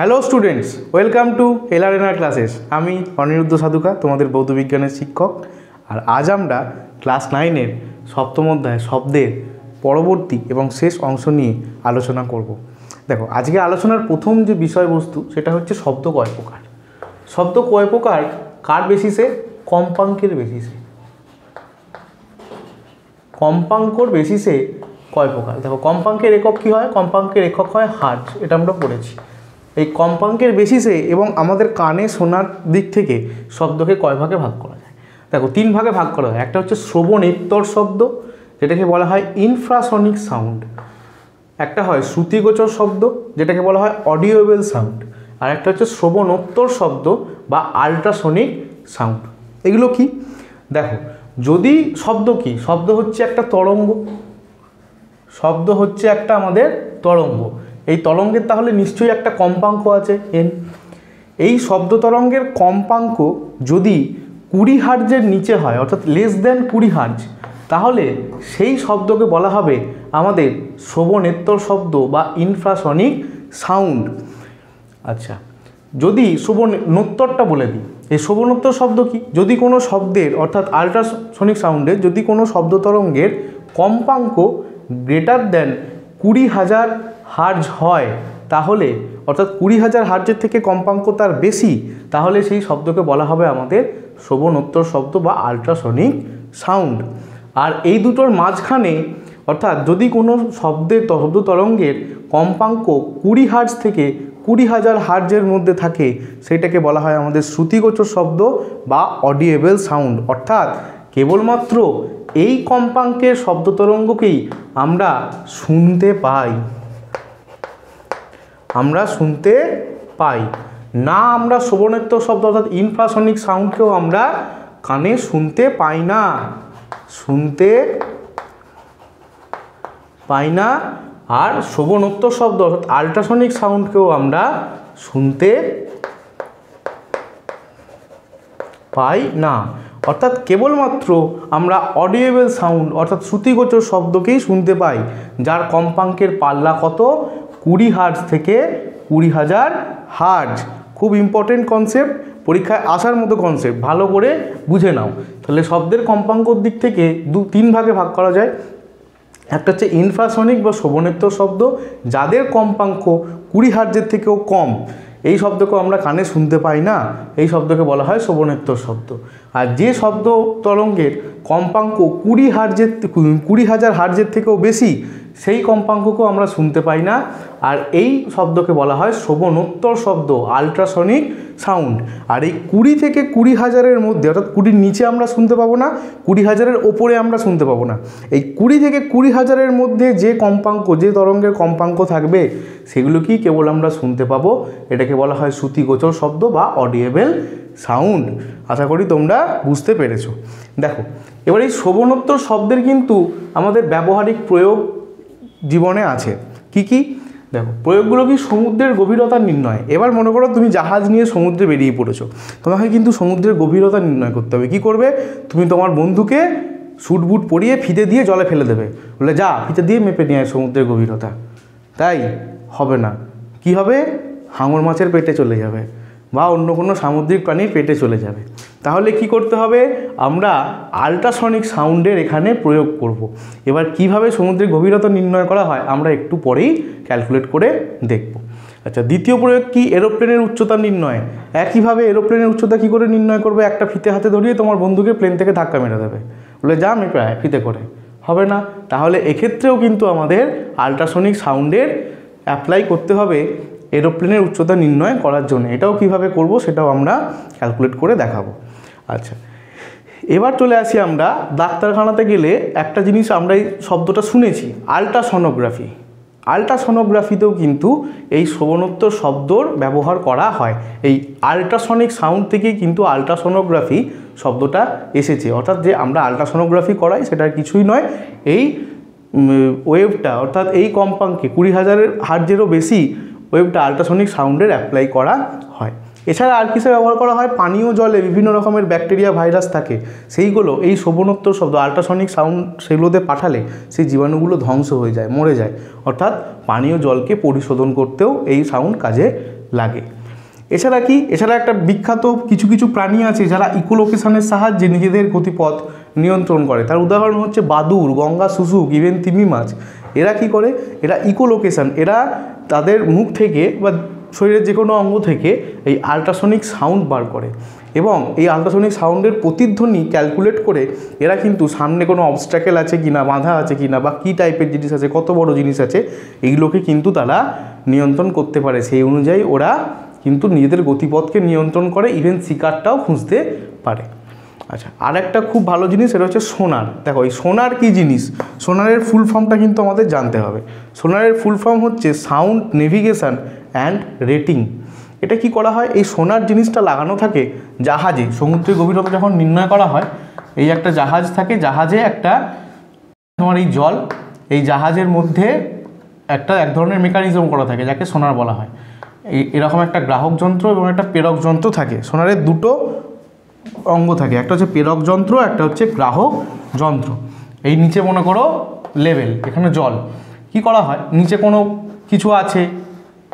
Hello students, welcome to LRNR classes. আমি অনিরুদ্ধ সাধুকা, তোমাদের ভৌত বিজ্ঞানের শিক্ষক। আর আজ আমরা ক্লাস 9-এর সপ্তম অধ্যায় শব্দের পরবর্তী এবং শেষ অংশ নিয়ে আলোচনা করব। দেখো, আজকে আলোচনার প্রথম যে বিষয়বস্তু সেটা হচ্ছে শব্দ কয় প্রকার। শব্দ কয় প্রকার কার বেসিসে? কম্পাঙ্কের বেসিসে। কম্পাঙ্কর বেসিসে কয় প্রকার? দেখো, কম্পাঙ্কের একক কী হয়? কম্পাঙ্কের একক হয় হার্জ, এটা আমরা পড়েছি। এই কম্পাঙ্কের বেসিসে এবং আমাদের কানে শোনার দিক থেকে শব্দকে কয় ভাগে ভাগ করা যায়? দেখো, 3 ভাগে ভাগ করা হয়। একটা হচ্ছে শ্রবণেত্তর শব্দ, যেটাকে বলা হয় ইনফ্রাসনিক সাউন্ড। একটা হয় শ্রুতিগোচর শব্দ, যেটাকে বলা হয় অডিওবেল সাউন্ড। আর একটা হচ্ছে শ্রবণোত্তর শব্দ বা আল্ট্রাসনিক সাউন্ড। এগুলো কি? দেখো, যদি শব্দ কি? শব্দ হচ্ছে একটা তরঙ্গ। শব্দ হচ্ছে একটা আমাদের তরঙ্গ। এই তরঙ্গের তাহলে নিশ্চয়ই একটা কম্পাঙ্ক আছে, এন। এই শব্দ তরঙ্গের কম্পাঙ্ক যদি 20 হার্জের নিচে হয়, অর্থাৎ লেস দেন 20 হার্জ, তাহলে সেই শব্দকে বলা হবে আমাদের শ্রবণেত্তর শব্দ বা ইনফ্রাসনিক সাউন্ড। আচ্ছা, যদি শ্রবণোত্তরটা বলে দিই, এই শ্রবণোত্তর শব্দ কি? যদি কোনো শব্দের অর্থাৎ আল্ট্রাসনিক সাউন্ডের যদি কোনো শব্দ তরঙ্গের কম্পাঙ্ক গ্রেটার দেন 20,000 হার্জ হয়, তাহলে অর্থাৎ 20,000 হার্জের থেকে কম্পাঙ্ক তার বেশি, তাহলে সেই শব্দকে বলা হবে আমাদের শ্রবণোত্তর শব্দ বা আল্ট্রাসনিক সাউন্ড। আর এই দুটোর মাঝখানে অর্থাৎ যদি কোনো শব্দ তরঙ্গের কম্পাঙ্ক 20 হার্জ থেকে 20,000 হার্জের মধ্যে থাকে, সেটাকে বলা হয় আমাদের শ্রুতিগোচর শব্দ বা অডিয়েবল সাউন্ড। অর্থাৎ কেবলমাত্র এই কম্পাঙ্কের শব্দ তরঙ্গকেই আমরা শুনতে পাই। আমরা শুনতে পাই না, আমরা শ্রবণেত্তর শব্দ অর্থাৎ ইনফ্রাসনিক সাউন্ডকেও আমরা কানে শুনতে পাই না, শুনতে পাই না। আর শ্রবণোত্তর শব্দ অর্থাৎ আল্ট্রাসনিক সাউন্ডকেও আমরা শুনতে পাই না। অর্থাৎ কেবলমাত্র আমরা অডিয়েবল সাউন্ড অর্থাৎ শ্রুতিগোচর শব্দকেই শুনতে পাই, যার কম্পাঙ্কের পাল্লা কত? 20 হার্জ থেকে 20,000 হার্জ। খুব ইম্পর্টেন্ট কনসেপ্ট, পরীক্ষায় আসার মতো কনসেপ্ট, ভালো করে বুঝে নাও। তাহলে শব্দের কম্পাঙ্কর দিক থেকে 3 ভাগে ভাগ করা যায়। একটা হচ্ছে ইনফ্রাসনিক বা শ্রবণেত্তর শব্দ, যাদের কম্পাঙ্ক 20 হার্জের থেকেও কম, এই শব্দকেও আমরা কানে শুনতে পাই না, এই শব্দকে বলা হয় শ্রবণেত্তর শব্দ। আর যে শব্দ তরঙ্গের কম্পাঙ্ক 20,000 হার্জের থেকেও বেশি, সেই কম্পাঙ্ককেও আমরা শুনতে পাই না, আর এই শব্দকে বলা হয় শ্রবণোত্তর শব্দ আল্ট্রাসনিক সাউন্ড। আর এই 20 থেকে 20,000-এর মধ্যে অর্থাৎ 20-র নিচে আমরা শুনতে পাবো না, 20,000-এর ওপরে আমরা শুনতে পাবো না। এই 20 থেকে 20,000-এর মধ্যে যে কম্পাঙ্ক, যে তরঙ্গের কম্পাঙ্ক থাকবে, সেগুলো কি কেবল আমরা শুনতে পাবো। এটাকে বলা হয় শ্রুতিগোচর শব্দ বা অডিয়েবল সাউন্ড। আশা করি তোমরা বুঝতে পেরেছো। দেখো, এবার এই শ্রবণোত্তর শব্দের কিন্তু আমাদের ব্যবহারিক প্রয়োগ জীবনে আছে। কি কি? দেখো, প্রয়োগগুলো কি? সমুদ্রের গভীরতা নির্ণয়। এবার মনে করো তুমি জাহাজ নিয়ে সমুদ্রে বেরিয়ে পড়েছো, তোমাকে কিন্তু সমুদ্রের গভীরতা নির্ণয় করতে হবে। কি করবে? তুমি তোমার বন্ধুকে স্যুট বুট পরিয়ে ফিতে দিয়ে জলে ফেলে দেবে, বলে যা ফিতে দিয়ে মেপে নিয়ে আয় সমুদ্রের গভীরতা। তাই হবে না। কি হবে? হাঙর মাছের পেটে চলে যাবে বা অন্য কোনো সামুদ্রিক প্রাণীর পেটে চলে যাবে। তাহলে কি করতে হবে? আমরা আল্ট্রাসনিক সাউন্ডের এখানে প্রয়োগ করব। এবার কিভাবে সমুদ্রের গভীরতা নির্ণয় করা হয় আমরা একটু পরেই ক্যালকুলেট করে দেখব। আচ্ছা, দ্বিতীয় প্রয়োগ কি? এরোপ্লেনের উচ্চতা নির্ণয়। একইভাবে এরোপ্লেনের উচ্চতা কী করে নির্ণয় করবে? একটা ফিতে হাতে ধরিয়ে তোমার বন্ধুকে প্লেন থেকে ধাক্কা মেরে দেবে, বলে যা মেপে আয় ফিতে করে। হবে না। তাহলে এক্ষেত্রেও কিন্তু আমাদের আল্ট্রাসনিক সাউন্ডের অ্যাপ্লাই করতে হবে এরোপ্লেনের উচ্চতা নির্ণয় করার জন্য। এটাও কিভাবে করব সেটাও আমরা ক্যালকুলেট করে দেখাবো। আচ্ছা, এবার চলে আসি আমরা ডাক্তারখানাতে গেলে একটা জিনিস আমরা এই শব্দটা শুনেছি, আল্ট্রাসনোগ্রাফি। আল্ট্রাসনোগ্রাফিতেও কিন্তু এই শ্রবণোত্তর শব্দর ব্যবহার করা হয়। এই আল্ট্রাসনিক সাউন্ড থেকেই কিন্তু আল্ট্রাসনোগ্রাফি শব্দটা এসেছে। অর্থাৎ যে আমরা আল্ট্রাসনোগ্রাফি করাই সেটা কিছুই নয়, এই ওয়েভটা অর্থাৎ এই কম্পাঙ্কে 20,000 হার্জেরও বেশি ওয়েভটা আল্ট্রাসনিক সাউন্ডের অ্যাপ্লাই করা হয়। এছাড়া আর কিসে ব্যবহার করা হয়? পানীয় জলে বিভিন্ন রকমের ব্যাকটেরিয়া ভাইরাস থাকে, সেইগুলো এই শ্রবণোত্তর শব্দ আল্ট্রাসনিক সাউন্ড সেগুলোতে পাঠালে সেই জীবাণুগুলো ধ্বংস হয়ে যায়, মরে যায়। অর্থাৎ পানীয় জলকে পরিশোধন করতেও এই সাউন্ড কাজে লাগে। এছাড়া কি, এছাড়া একটা বিখ্যাত কিছু কিছু প্রাণী আছে যারা ইকোলোকেশনের সাহায্যে নিজেদের গতিপথ নিয়ন্ত্রণ করে। তার উদাহরণ হচ্ছে বাদুড়, গঙ্গা শুশুক, ইভেন তিমি মাছ। এরা কি করে, এরা ইকোলোকেশন, এরা তাদের মুখ থেকে বা শরীরের যে কোনো অঙ্গ থেকে এই আল্ট্রাসনিক সাউন্ড বার করে এবং এই আল্ট্রাসনিক সাউন্ডের প্রতিধ্বনি ক্যালকুলেট করে এরা কিন্তু সামনে কোনো অবস্ট্যাকেল আছে কিনা, বাধা আছে কিনা, বা কী টাইপের জিনিস আছে, কত বড় জিনিস আছে, এইগুলোকে কিন্তু তারা নিয়ন্ত্রণ করতে পারে। সেই অনুযায়ী ওরা কিন্তু নিজেদের গতিপথকে নিয়ন্ত্রণ করে, ইভেন শিকারটাও খুঁজতে পারে। আচ্ছা, আর একটা খুব ভালো জিনিস, সেটা হচ্ছে সোনার। দেখো এই সোনার কী জিনিস, সোনারের ফুল ফর্মটা কিন্তু আমাদের জানতে হবে। সোনারের ফুল ফর্ম হচ্ছে সাউন্ড নেভিগেশন অ্যান্ড রেটিং। এটা কি করা হয়, এই সোনার জিনিসটা লাগানো থাকে জাহাজে। সমুদ্রের গভীরতা যখন নির্ণয় করা হয়, এই একটা জাহাজ থাকে, জাহাজে একটা তোমার এই জল, এই জাহাজের মধ্যে একটা এক ধরনের মেকানিজম করা থাকে যাকে সোনার বলা হয়। এরকম একটা গ্রাহক যন্ত্র এবং একটা প্রেরক যন্ত্র থাকে। সোনারের দুটো অঙ্গ থাকে, একটা হচ্ছে প্রেরক যন্ত্র, একটা হচ্ছে গ্রাহক যন্ত্র। এই নিচে মনে করো লেভেল, এখানে জল, কি করা হয়, নিচে কোনো কিছু আছে,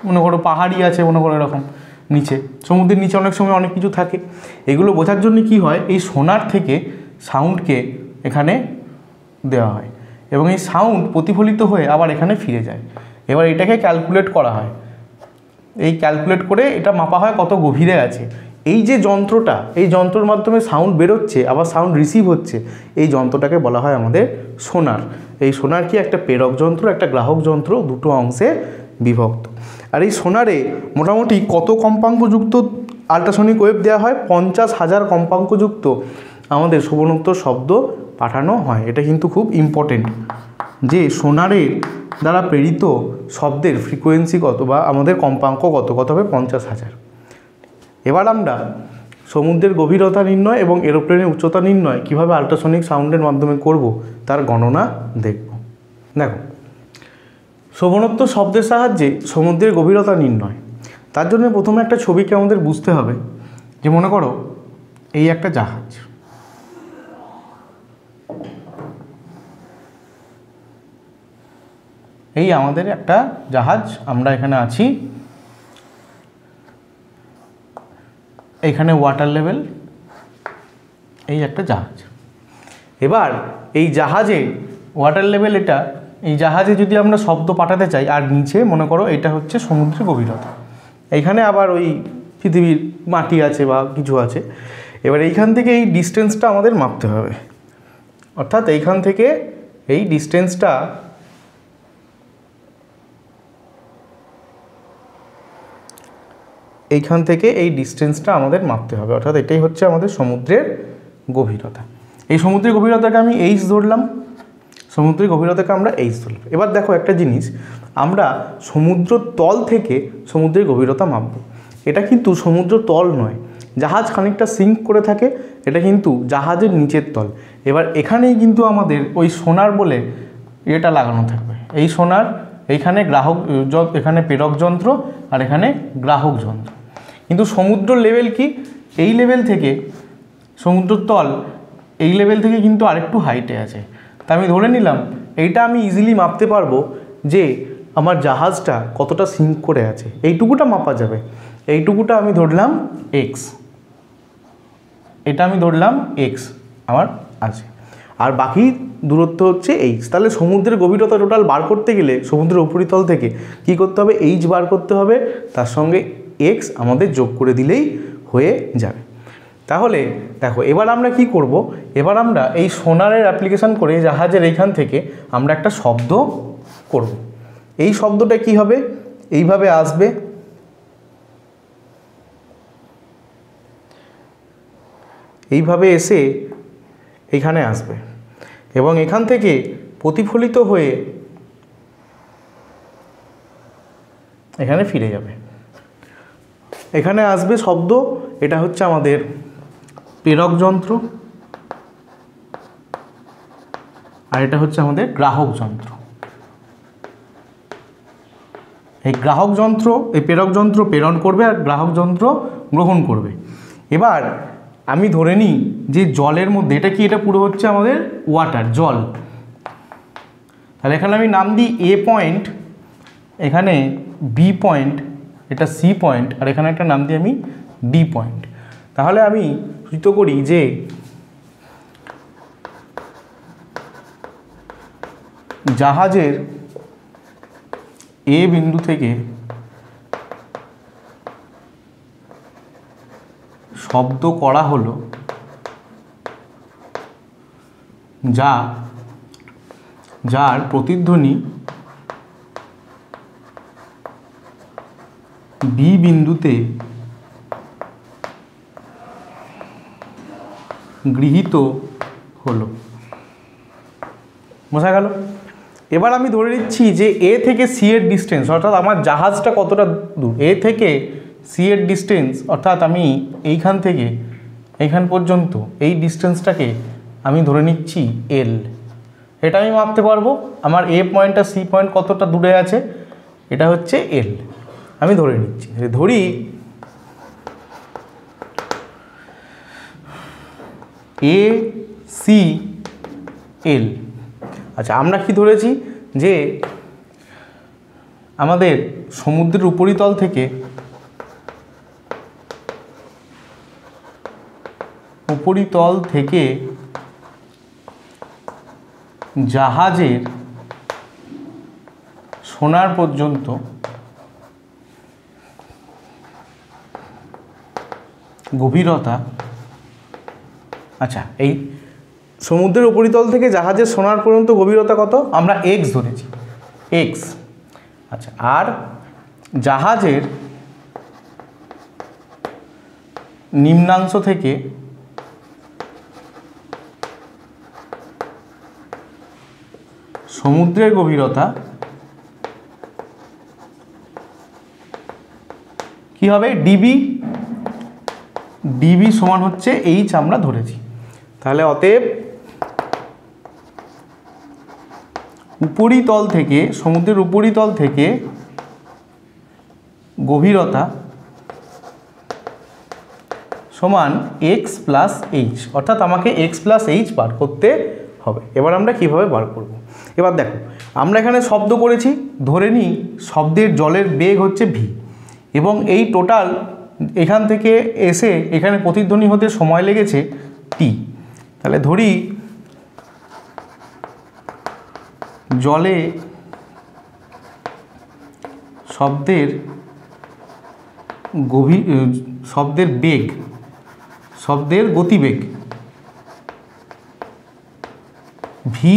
মনে করো পাহাড়ি আছে, মনে করো এরকম নিচে, সমুদ্রের নিচে অনেক সময় অনেক কিছু থাকে। এগুলো বোঝার জন্য কি হয়, এই সোনার থেকে সাউন্ডকে এখানে দেওয়া হয় এবং এই সাউন্ড প্রতিফলিত হয়ে আবার এখানে ফিরে যায়। এবার এটাকে ক্যালকুলেট করা হয়, এই ক্যালকুলেট করে এটা মাপা হয় কত গভীরে আছে। এই যে যন্ত্রটা, এই যন্ত্রের মাধ্যমে সাউন্ড বেরোচ্ছে আবার সাউন্ড রিসিভ হচ্ছে, এই যন্ত্রটাকে বলা হয় আমাদের সোনার। এই সোনার কি একটা প্রেরক যন্ত্র, একটা গ্রাহক যন্ত্র, দুটো অংশে বিভক্ত। আর এই সোনারে মোটামুটি কত কম্পাঙ্কযুক্ত আল্ট্রাসনিক ওয়েভ দেওয়া হয়, 50,000 কম্পাঙ্কযুক্ত আমাদের শ্রবণোত্তর শব্দ পাঠানো হয়। এটা কিন্তু খুব ইম্পর্টেন্ট যে সোনারের দ্বারা প্রেরিত শব্দের ফ্রিকোয়েন্সি কত বা আমাদের কম্পাঙ্ক কত হবে, 50,000। এবার আমরা সমুদ্রের গভীরতা নির্ণয় এবং এরোপ্লেনের উচ্চতা নির্ণয় কীভাবে আল্ট্রাসনিক সাউন্ডের মাধ্যমে করব তার গণনা দেখব। দেখো, শ্রবণোত্তর শব্দের সাহায্যে সমুদ্রের গভীরতা নির্ণয়, তার জন্য প্রথমে একটা ছবিকে আমাদের বুঝতে হবে। যে মনে করো এই একটা জাহাজ, এই আমাদের একটা জাহাজ, আমরা এখানে আছি, এখানে ওয়াটার লেভেল, এই একটা জাহাজ। এবার এই জাহাজে ওয়াটার লেভেল, এটা এই জাহাজে যদি আমরা শব্দ পাঠাতে চাই, আর নিচে মনে করো এটা হচ্ছে সমুদ্রের গভীরতা, এইখানে আবার ওই পৃথিবীর মাটি আছে বা কিছু আছে। এবার এইখান থেকে এই ডিস্টেন্সটা আমাদের মাপতে হবে, অর্থাৎ এইখান থেকে এই ডিস্টেন্সটা আমাদের মাপতে হবে, অর্থাৎ এটাই হচ্ছে আমাদের সমুদ্রের গভীরতা। এই সমুদ্রের গভীরতাকে আমি এইচ ধরলাম, সমুদ্রের গভীরতাকে আমরা এইচ ধরলাম। এবার দেখো একটা জিনিস, আমরা সমুদ্র তল থেকে সমুদ্রের গভীরতা মাপব। এটা কিন্তু সমুদ্র তল নয়, জাহাজ খানিকটা সিঙ্ক করে থাকে, এটা কিন্তু জাহাজের নিচের তল। এবার এখানেই কিন্তু আমাদের ওই সোনার বলে এটা লাগানো থাকবে, এই সোনার, এইখানে এখানে প্রেরক যন্ত্র আর এখানে গ্রাহক যন্ত্র। কিন্তু সমুদ্র লেভেল কি, এই লেভেল থেকে সমুদ্র তল, এই লেভেল থেকে কিন্তু আরেকটু হাইটে আছে। তা আমি ধরে নিলাম এইটা আমি ইজিলি মাপতে পারবো যে আমার জাহাজটা কতটা সিঙ্ক করে আছে, এইটুকুটা মাপা যাবে। এইটুকুটা আমি ধরলাম এক্স, এটা আমি ধরলাম এক্স আমার আছে, আর বাকি দূরত্ব হচ্ছে এইচ। তাহলে সমুদ্রের গভীরতা টোটাল বার করতে গেলে সমুদ্রের উপরিতল থেকে কি করতে হবে, এইচ বার করতে হবে, তার সঙ্গে এক্স আমাদের যোগ করে দিলেই হয়ে যাবে। তাহলে দেখো এবার আমরা কি করব, এবার আমরা এই সোনারের অ্যাপ্লিকেশন করে জাহাজের এইখান থেকে আমরা একটা শব্দ করব। এই শব্দটা কি হবে, এইভাবে আসবে, এইভাবে এসে এখানে আসবে এবং এখান থেকে প্রতিফলিত হয়ে এখানে ফিরে যাবে। এখানে আসবে শব্দ, এটা হচ্ছে আমাদের প্রেরক যন্ত্র আর এটা হচ্ছে আমাদের গ্রাহক যন্ত্র। এই গ্রাহক যন্ত্র, এই প্রেরক যন্ত্র প্রেরণ করবে আর গ্রাহক যন্ত্র গ্রহণ করবে। এবার আমি ধরে নিই যে জলের মধ্যে, এটা কি, এটা পুরো হচ্ছে আমাদের ওয়াটার, জল। তাহলে এখানে আমি নাম দিই এ পয়েন্ট, এখানে বি পয়েন্ট এটা সি পয়েন্ট, আর এখানে একটা নাম দিই আমি ডি পয়েন্ট। তাহলে আমি সূচিত করি যে জাহাজের এ বিন্দু থেকে শব্দ করা হলো যার প্রতিধ্বনি বি বিন্দুতে গৃহীত হলো। বোঝা গেল? এবার আমি ধরে নিচ্ছি যে এ থেকে সি এর ডিস্টেন্স, অর্থাৎ আমার জাহাজটা কতটা দূর, এ থেকে সি এর ডিস্টেন্স, অর্থাৎ আমি এইখান থেকে এইখান পর্যন্ত এই ডিস্টেন্সটাকে আমি ধরে নিচ্ছি এল। এটা আমি মাপতে পারবো, আমার এ পয়েন্ট আর সি পয়েন্ট কতটা দূরে আছে, এটা হচ্ছে এল। আমি ধরে নিচ্ছি, ধরি এ সি এল। আচ্ছা, আমরা কি ধরেছি যে আমাদের সমুদ্রের উপরিতল থেকে জাহাজের সোনার পর্যন্ত গভীরতা, আচ্ছা এই সমুদ্রের উপরিতল থেকে জাহাজের সোনার পর্যন্ত গভীরতা কত, আমরা এক্স ধরেছি, এক্স। আচ্ছা, আর জাহাজের নিম্নাংশ থেকে সমুদ্রের গভীরতা কি হবে, ডিবি। ডিবি সমান হচ্ছে এইচ আমরা ধরেছি। তাহলে অতএব উপরিতল থেকে, সমুদ্রের উপরিতল থেকে গভীরতা সমান এক্স প্লাস এইচ, অর্থাৎ আমাকে এক্স প্লাস এইচ বার করতে হবে। এবার আমরা কিভাবে বার করব? এবার দেখো, আমরা এখানে শব্দ করেছি, ধরে নিই শব্দের জলের বেগ হচ্ছে ভি, এবং এই টোটাল এখান থেকে এসে এখানে প্রতিধ্বনি হতে সময় লেগেছে টি। তাহলে ধরি জলে শব্দের বেগ, শব্দের গতিবেগ ভি,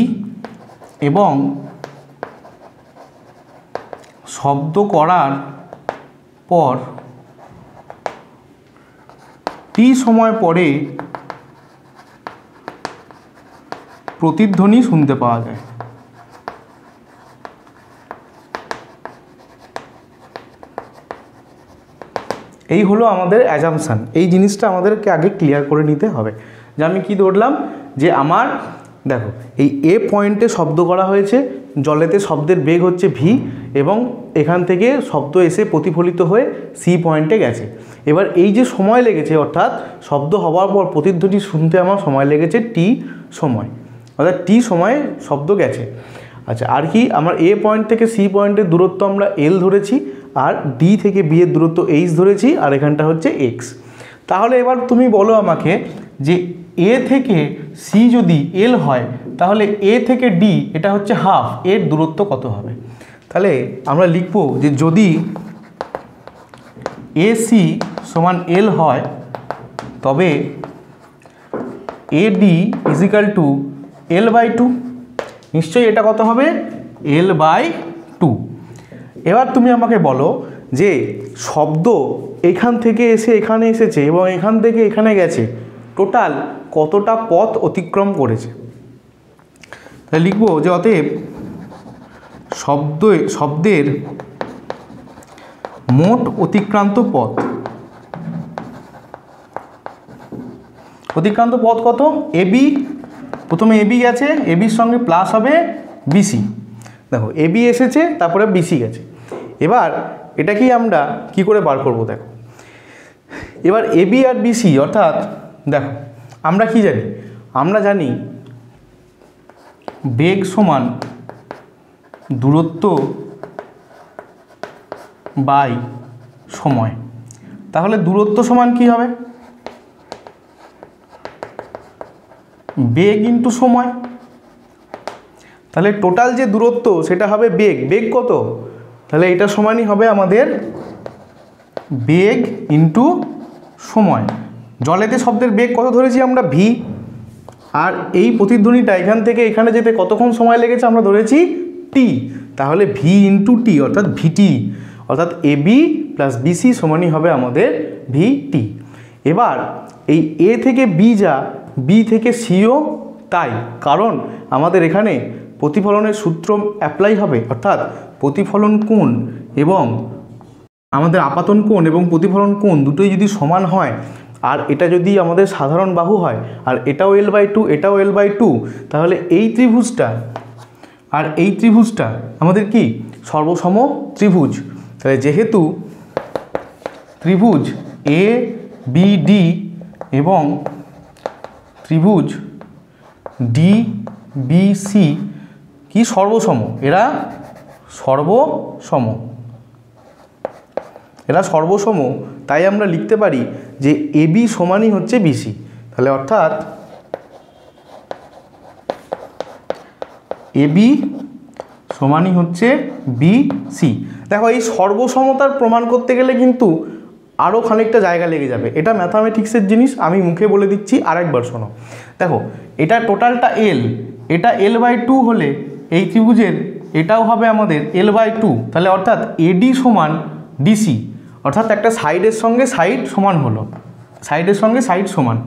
এবং শব্দ করার পর টি সময় পরে প্রতিধ্বনি শুনতে পাওয়া যায়। এই হলো আমাদের অ্যাজাম্পশান। এই জিনিসটা আমাদেরকে আগে ক্লিয়ার করে নিতে হবে যে আমি কি ধরলাম, যে আমার দেখো এই এ পয়েন্টে শব্দ করা হয়েছে, জলেতে শব্দের বেগ হচ্ছে ভি, এবং এখান থেকে শব্দ এসে প্রতিফলিত হয়ে সি পয়েন্টে গেছে। এবার এই যে সময় লেগেছে, অর্থাৎ শব্দ হওয়ার পর প্রতিধ্বনি শুনতে আমার সময় লেগেছে টি সময়, অর্থাৎ টি সময়ে শব্দ গেছে। আচ্ছা, আর কি, আমার এ পয়েন্ট থেকে সি পয়েন্টের দূরত্ব আমরা এল ধরেছি, আর ডি থেকে বি এর দূরত্ব এইচ ধরেছি, আর এখানটা হচ্ছে এক্স। তাহলে এবার তুমি বলো আমাকে যে এ থেকে সি যদি এল হয়, তাহলে এ থেকে ডি এটা হচ্ছে হাফ, এর দূরত্ব কত হবে? তাহলে আমরা লিখব যে যদি এ সি সমান এল হয়, তবে A D is equal to L by two. নিশ্চয়ই এটা কত হবে, এল বাই টু। এবার তুমি আমাকে বলো যে শব্দ এখান থেকে এসে এখানে এসেছে এবং এখান থেকে এখানে গেছে, টোটাল কতটা পথ অতিক্রম করেছে? তাহলে লিখব যে অতএব শব্দের মোট অতিক্রান্ত পথ, কত? এবি, প্রথমে এবি গেছে, এবির সঙ্গে প্লাস হবে বিসি। দেখো এবি এসেছে, তারপরে বিসি গেছে। এবার এটা কি আমরা কি করে বার করব? দেখো এবার এবি আর বিসি, অর্থাৎ দেখো আমরা কি জানি, আমরা জানি বেগ সমান দূরত্ব বাই সময়। তাহলে দূরত্ব সমান কি হবে? বেগ ইন্টু সময়। তাহলে টোটাল যে দূরত্ব সেটা হবে বেগ। বেগ কত? তাহলে এটা সমানই হবে আমাদের বেগ ইন্টু সময়। জলেতে শব্দের বেগ কত ধরেছি আমরা? ভি। আর এই প্রতিধ্বনিটা এখান থেকে এখানে যেতে কতক্ষণ সময় লেগেছে আমরা ধরেছি টি। তাহলে ভি ইন্টু টি অর্থাৎ ভিটি, অর্থাৎ এবি প্লাস বিসি সমানই হবে আমাদের ভিটি। এবার এই এ থেকে বি যা, বি থেকে সিও তাই, কারণ আমাদের এখানে প্রতিফলনের সূত্র অ্যাপ্লাই হবে, অর্থাৎ প্রতিফলন কোণ এবং আমাদের আপাতন কোণ এবং প্রতিফলন কোণ দুটোই যদি সমান হয়, আর এটা যদি আমাদের সাধারণ বাহু হয়, আর এটাও L/2 এটাও L/2, তাহলে এই ত্রিভুজটা আর এই ত্রিভুজটা আমাদের কি সর্বসম ত্রিভুজ। তাহলে যেহেতু ত্রিভুজ এ বি ডি এবং ত্রিভুজ ডি বি সি কি সর্বসম, এরা সর্বসম, তাই আমরা লিখতে পারি যে এবি সমানই হচ্ছে বিসি। তাহলে অর্থাৎ এবি সমানই হচ্ছে বিসি। দেখো এই সর্বসমতার প্রমাণ করতে গেলে কিন্তু আরও খানিকটা জায়গা লেগে যাবে, এটা ম্যাথামেটিক্সের জিনিস, আমি মুখে বলে দিচ্ছি, আরেকবার শোনো। দেখো এটা টোটালটা এল, এটা L/2 হলে এই ত্রিভুজের এটাও হবে আমাদের L/2, তাহলে অর্থাৎ এডি সমান ডিসি, অর্থাৎ একটা সাইডের সঙ্গে সাইড সমান হলো, সাইডের সঙ্গে সাইড সমান।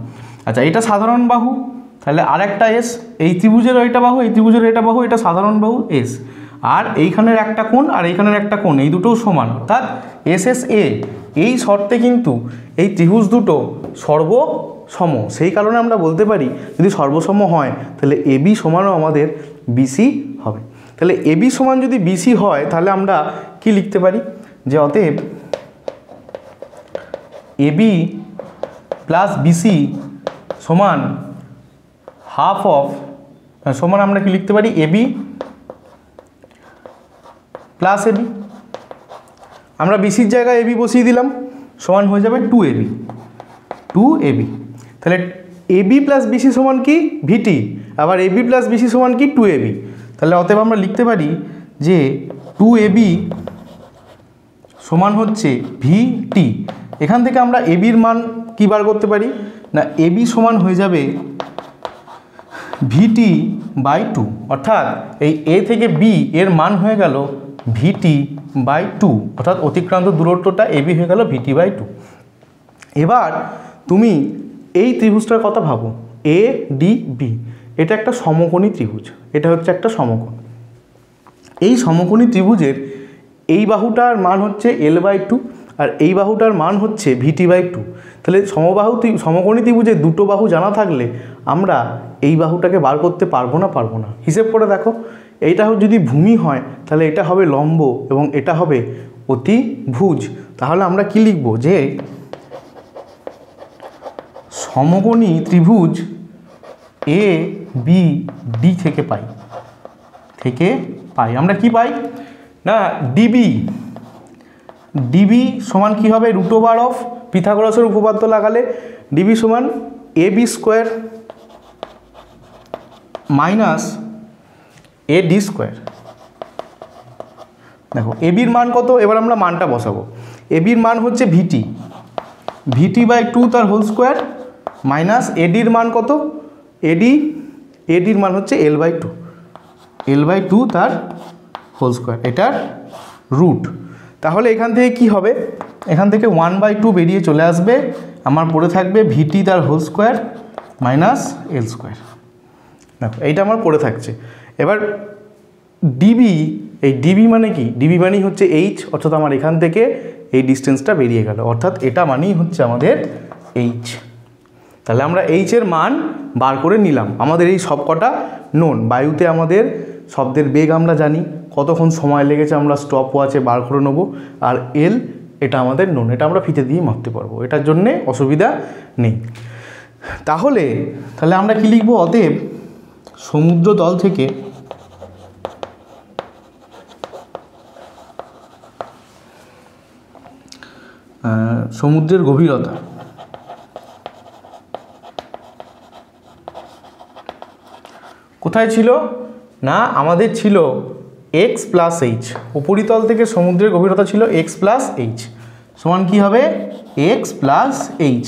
আচ্ছা এটা সাধারণ বাহু, তাহলে আরেকটা এস, এই ত্রিভুজেরও এটা বাহু, এই ত্রিভুজের এটা বাহু, এটা সাধারণ বাহু এস, আর এইখানের একটা কোণ আর এইখানের একটা কোণ, এই দুটোও সমান, অর্থাৎ এস এস এ। এই শর্তে কিন্তু এই ত্রিভুজ দুটো সর্বসম, সেই কারণে আমরা বলতে পারি যদি সর্বসম হয় তাহলে এবি সমানও আমাদের বিসি হবে। তাহলে এবি সমান যদি বিসি হয় তাহলে আমরা কি লিখতে পারি, যে অতএব এবি প্লাস বিসি সমান হাফ অফ, সমান আমরা কি লিখতে পারি, এবি প্লাস এবি। আমরা বিসির জায়গায় এবি বসিয়ে দিলাম, সমান হয়ে যাবে 2ab। তাহলে এবি প্লাস বিসি সমান কি ভিটি, আবার এবি প্লাস বিসি সমান কি 2ab। তাহলে অতএব আমরা লিখতে পারি যে 2ab সমান হচ্ছে ভিটি। এখান থেকে আমরা এবির মান কি বার করতে পারি না, এবি সমান হয়ে যাবে VT/2, অর্থাৎ এই এ থেকে বি এর মান হয়ে গেল VT/2, অর্থাৎ অতিক্রান্ত দূরত্বটা এবি হয়ে গেল VT/2। এবার তুমি এই ত্রিভুজটার কথা ভাবো, ADB, এটা একটা সমকোণী ত্রিভুজ, এটা হচ্ছে একটা সমকোণ। এই সমকোণী ত্রিভুজের এই বাহুটার মান হচ্ছে L/2 আর এই বাহুটার মান হচ্ছে VT/2। তাহলে সমকোণী ত্রিভুজের দুটো বাহু জানা থাকলে আমরা এই বাহুটাকে বার করতে পারবো না। হিসেব করে দেখো, এইটা যদি ভূমি হয় তাহলে এটা হবে লম্ব এবং এটা হবে অতিভুজ। তাহলে আমরা কি লিখব, যে সমকোণী ত্রিভুজ ABD থেকে পাই আমরা কি পাই না, ডিবি সমান কি হবে, √ওভার অফ পিথাগোরাসের উপপাদ্য লাগালে ডিবি সমান AB² মাইনাস AD²। দেখো এবির মান কত, এবার আমরা মানটা বসাবো। এবির মান হচ্ছে VT/2 তার হোল স্কোয়ার মাইনাস এডির মান কত, এডির মান হচ্ছে L/2 তার হোল স্কোয়ার, এটার রুট। তাহলে এখান থেকে কি হবে, এখান থেকে 1/2 বেরিয়ে চলে আসবে, আমার পড়ে থাকবে VT তার হোল স্কোয়ার মাইনাস L²। দেখো এইটা আমার পড়ে থাকছে। এবার ডিবি, এই ডিবি মানে কি, ডিবি মানেই হচ্ছে এইচ, অর্থাৎ আমার এখান থেকে এই ডিস্টেন্সটা বেরিয়ে গেল, অর্থাৎ এটা মানেই হচ্ছে আমাদের এইচ। তাহলে আমরা এইচের মান বার করে নিলাম। আমাদের এই সব কটা নোন, বায়ুতে আমাদের শব্দের বেগ আমরা জানি, কতক্ষণ সময় লেগেছে আমরা স্টপ ওয়াচে বার করে নেবো, আর এল এটা আমাদের নোন, এটা আমরা ফিতে দিয়ে মাপতে পারবো, এটার জন্যে অসুবিধা নেই। তাহলে আমরা কি লিখবো, অতএব সমুদ্র তল থেকে সমুদ্রের গভীরতা কোথায় ছিল না আমাদের ছিল এক্স প্লাস এইচ, উপরিতল থেকে সমুদ্রের গভীরতা ছিল এক্স প্লাস এইচ, সমান কী হবে এক্স প্লাস এইচ।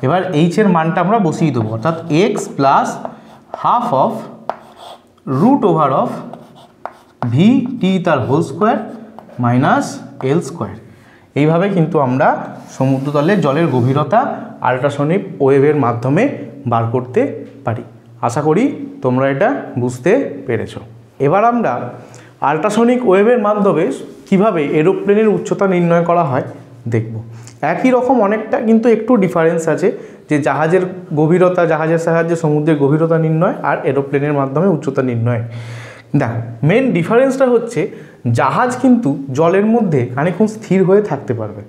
এবার এইচের মানটা আমরা বসিয়ে দেবো, অর্থাৎ X plus half of root over of V T তার whole square minus L square. এইভাবে কিন্তু আমরা সমুদ্রতলের জলের গভীরতা আল্ট্রাসনিক ওয়েভের মাধ্যমে বার করতে পারি। আশা করি তোমরা এটা বুঝতে পেরেছো। এবার আমরা আল্ট্রাসনিক ওয়েভের মাধ্যমে কিভাবে এরোপ্লেনের উচ্চতা নির্ণয় করা হয় দেখব। একই রকম অনেকটা কিন্তু একটু ডিফারেন্স আছে, যে জাহাজের গভীরতা, জাহাজের সাহায্যে সমুদ্রের গভীরতা নির্ণয় আর এরোপ্লেনের মাধ্যমে উচ্চতা নির্ণয়। দেখ, মেন ডিফারেন্সটা হচ্ছে জাহাজ কিন্তু জলের মধ্যে খানিকক্ষণ স্থির হয়ে থাকতে পারবে,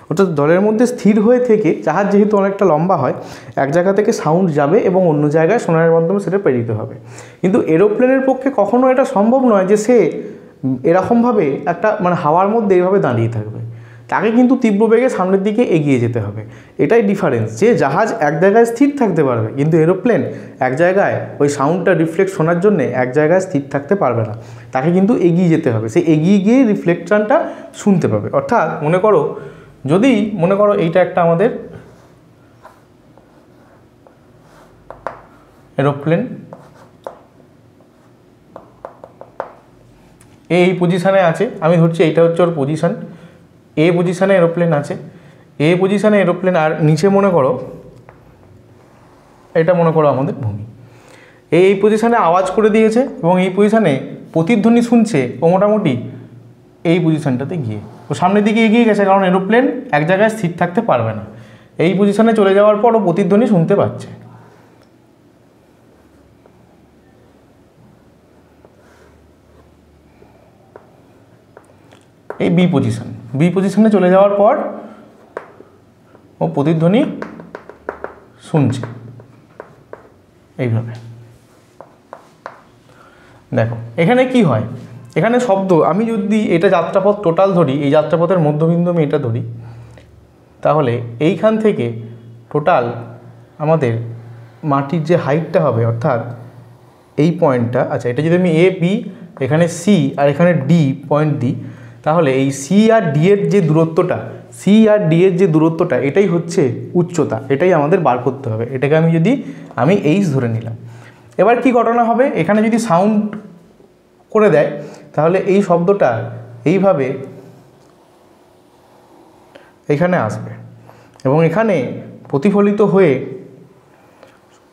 অর্থাৎ জলের মধ্যে স্থির হয়ে থেকে জাহাজ যেহেতু অনেকটা লম্বা হয়, এক জায়গা থেকে সাউন্ড যাবে এবং অন্য জায়গায় সোনারের মাধ্যমে সেটা প্রেরিত হবে। কিন্তু এরোপ্লেনের পক্ষে কখনো এটা সম্ভব নয় যে সে এরকমভাবে একটা মানে হাওয়ার মধ্যে এইভাবে দাঁড়িয়ে থাকবে, তাকে কিন্তু তীব্র বেগে সামনের দিকে এগিয়ে যেতে হবে। এটাই ডিফারেন্স, যে জাহাজ এক জায়গায় স্থির থাকতে পারবে, কিন্তু এরোপ্লেন এক জায়গায় ওই সাউন্ডটা রিফ্লেক্ট শোনার জন্য এক জায়গায় স্থির থাকতে পারবে না, তাকে কিন্তু এগিয়ে যেতে হবে, সে এগিয়ে গিয়ে রিফ্লেকশনটা শুনতে পাবে। অর্থাৎ মনে করো এইটা একটা আমাদের এরোপ্লেন, এই পজিশানে আছে, আমি ধরছি এইটা হচ্ছে ওর পজিশান, এ পজিশানে এরোপ্লেন আছে, এ পজিশানে এরোপ্লেন, আর নিচে মনে করো এটা মনে করো আমাদের ভূমি। এই পজিশানে আওয়াজ করে দিয়েছে এবং এই পজিশানে প্রতিধ্বনি শুনছে ও মোটামুটি এই পজিশানটাতে গিয়ে ও সামনের দিকে এগিয়ে গেছে, কারণ এরোপ্লেন এক জায়গায় স্থির থাকতে পারবে না। এই পজিশানে চলে যাওয়ার পর ও প্রতিধ্বনি শুনতে পাচ্ছে। এই বি পজিশনে চলে যাওয়ার পর ও প্রতিধ্বনি শুনছে এইভাবে। দেখো এখানে কি হয়, এখানে শব্দ, আমি যদি এটা যাত্রাপথ টোটাল ধরি, এই যাত্রাপথের মধ্যবিন্দু আমি এটা ধরি, তাহলে এইখান থেকে টোটাল আমাদের মাটির যে হাইটটা হবে, অর্থাৎ এই পয়েন্টটা, আচ্ছা এটা যদি আমি এ বি, এখানে সি আর এখানে ডি পয়েন্ট দিই, তাহলে এই সি আর ডি এর যে দূরত্বটা এটাই হচ্ছে উচ্চতা, এটাই আমাদের বার করতে হবে। এটাকে আমি এইচ ধরে নিলাম। এবার কি ঘটনা হবে, এখানে যদি সাউন্ড করে দেয় তাহলে এই শব্দটা এইভাবে এখানে আসবে এবং এখানে প্রতিফলিত হয়ে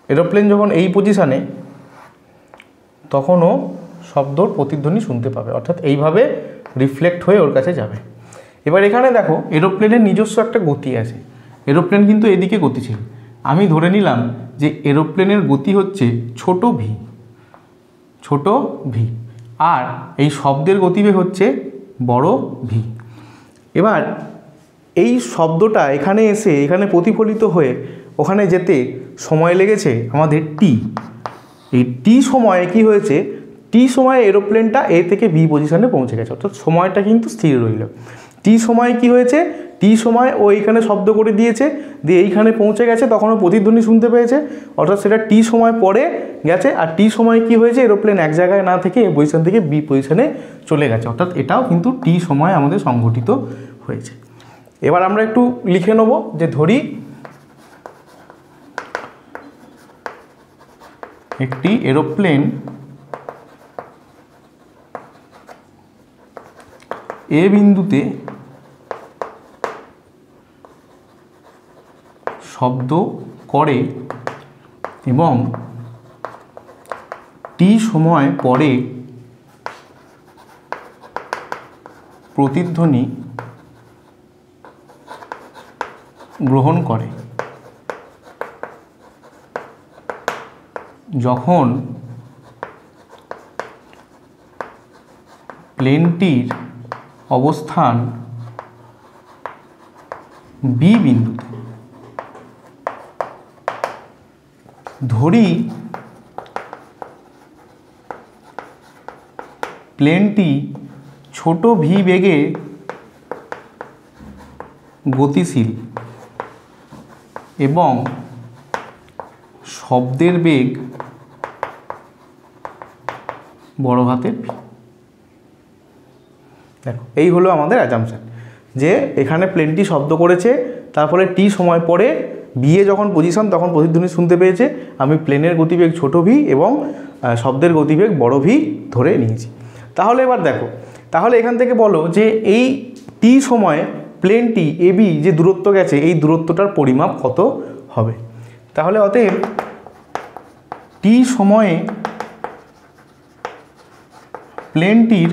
এরোপ্লেন যখন এই পজিশানে, তখনও শব্দর প্রতিধ্বনি শুনতে পাবে, অর্থাৎ এইভাবে রিফ্লেক্ট হয়ে ওর কাছে যাবে। এবার এখানে দেখো এরোপ্লেনের নিজস্ব একটা গতি আছে, এরোপ্লেন কিন্তু এদিকে গতিশীল, আমি ধরে নিলাম যে এরোপ্লেনের গতি হচ্ছে ছোট ভি, আর এই শব্দের গতিবেগ হচ্ছে বড় ভি। এবার এই শব্দটা এখানে এসে এখানে প্রতিফলিত হয়ে ওখানে যেতে সময় লেগেছে আমাদের টি। এই টি সময়ে কি হয়েছে, টি সময়ে এরোপ্লেনটা এ থেকে বি পজিশনে পৌঁছে গেছে, অর্থাৎ সময়টা কিন্তু স্থির রইল। টি সময়ে কি হয়েছে, টি সময় ও এইখানে শব্দ করে দিয়েছে, দিয়ে এইখানে পৌঁছে গেছে, তখনও প্রতিধ্বনি শুনতে পেয়েছে, অর্থাৎ সেটা টি সময় পরে গেছে। আর টি সময় কি হয়েছে, এরোপ্লেন এক জায়গায় না থেকে এ পজিশন থেকে বি পজিশনে চলে গেছে, অর্থাৎ এটাও কিন্তু টি সময় আমাদের সংঘটিত হয়েছে। এবার আমরা একটু লিখে নেব, যে ধরি একটি এরোপ্লেন এ বিন্দুতে শব্দ করে এবং টি সময় পরে প্রতিধ্বনি গ্রহণ করে। যখন প্লেনটির অবস্থান বি বিন্দুতে, ধরি প্লেনটি ছোট ভি বেগে গতিশীল এবং শব্দের বেগ বড় হাতের ভি। দেখো এই হলো আমাদের অ্যাজাম্পশন যে এখানে প্লেনটি শব্দ করেছে, তারপরে টি সময় পরে বিয়ে যখন পজিশন তখন প্রতিধ্বনি শুনতে পেয়েছে, আমি প্লেনের গতিবেগ ছোট ভি এবং শব্দের গতিবেগ বড় ভি ধরে নিয়েছি। তাহলে এবার দেখো, তাহলে এখান থেকে বলো যে এই টি সময়ে প্লেনটি এবি যে দূরত্ব গেছে এই দূরত্বটার পরিমাপ কত হবে। তাহলে অতএব টি সময়ে প্লেনটির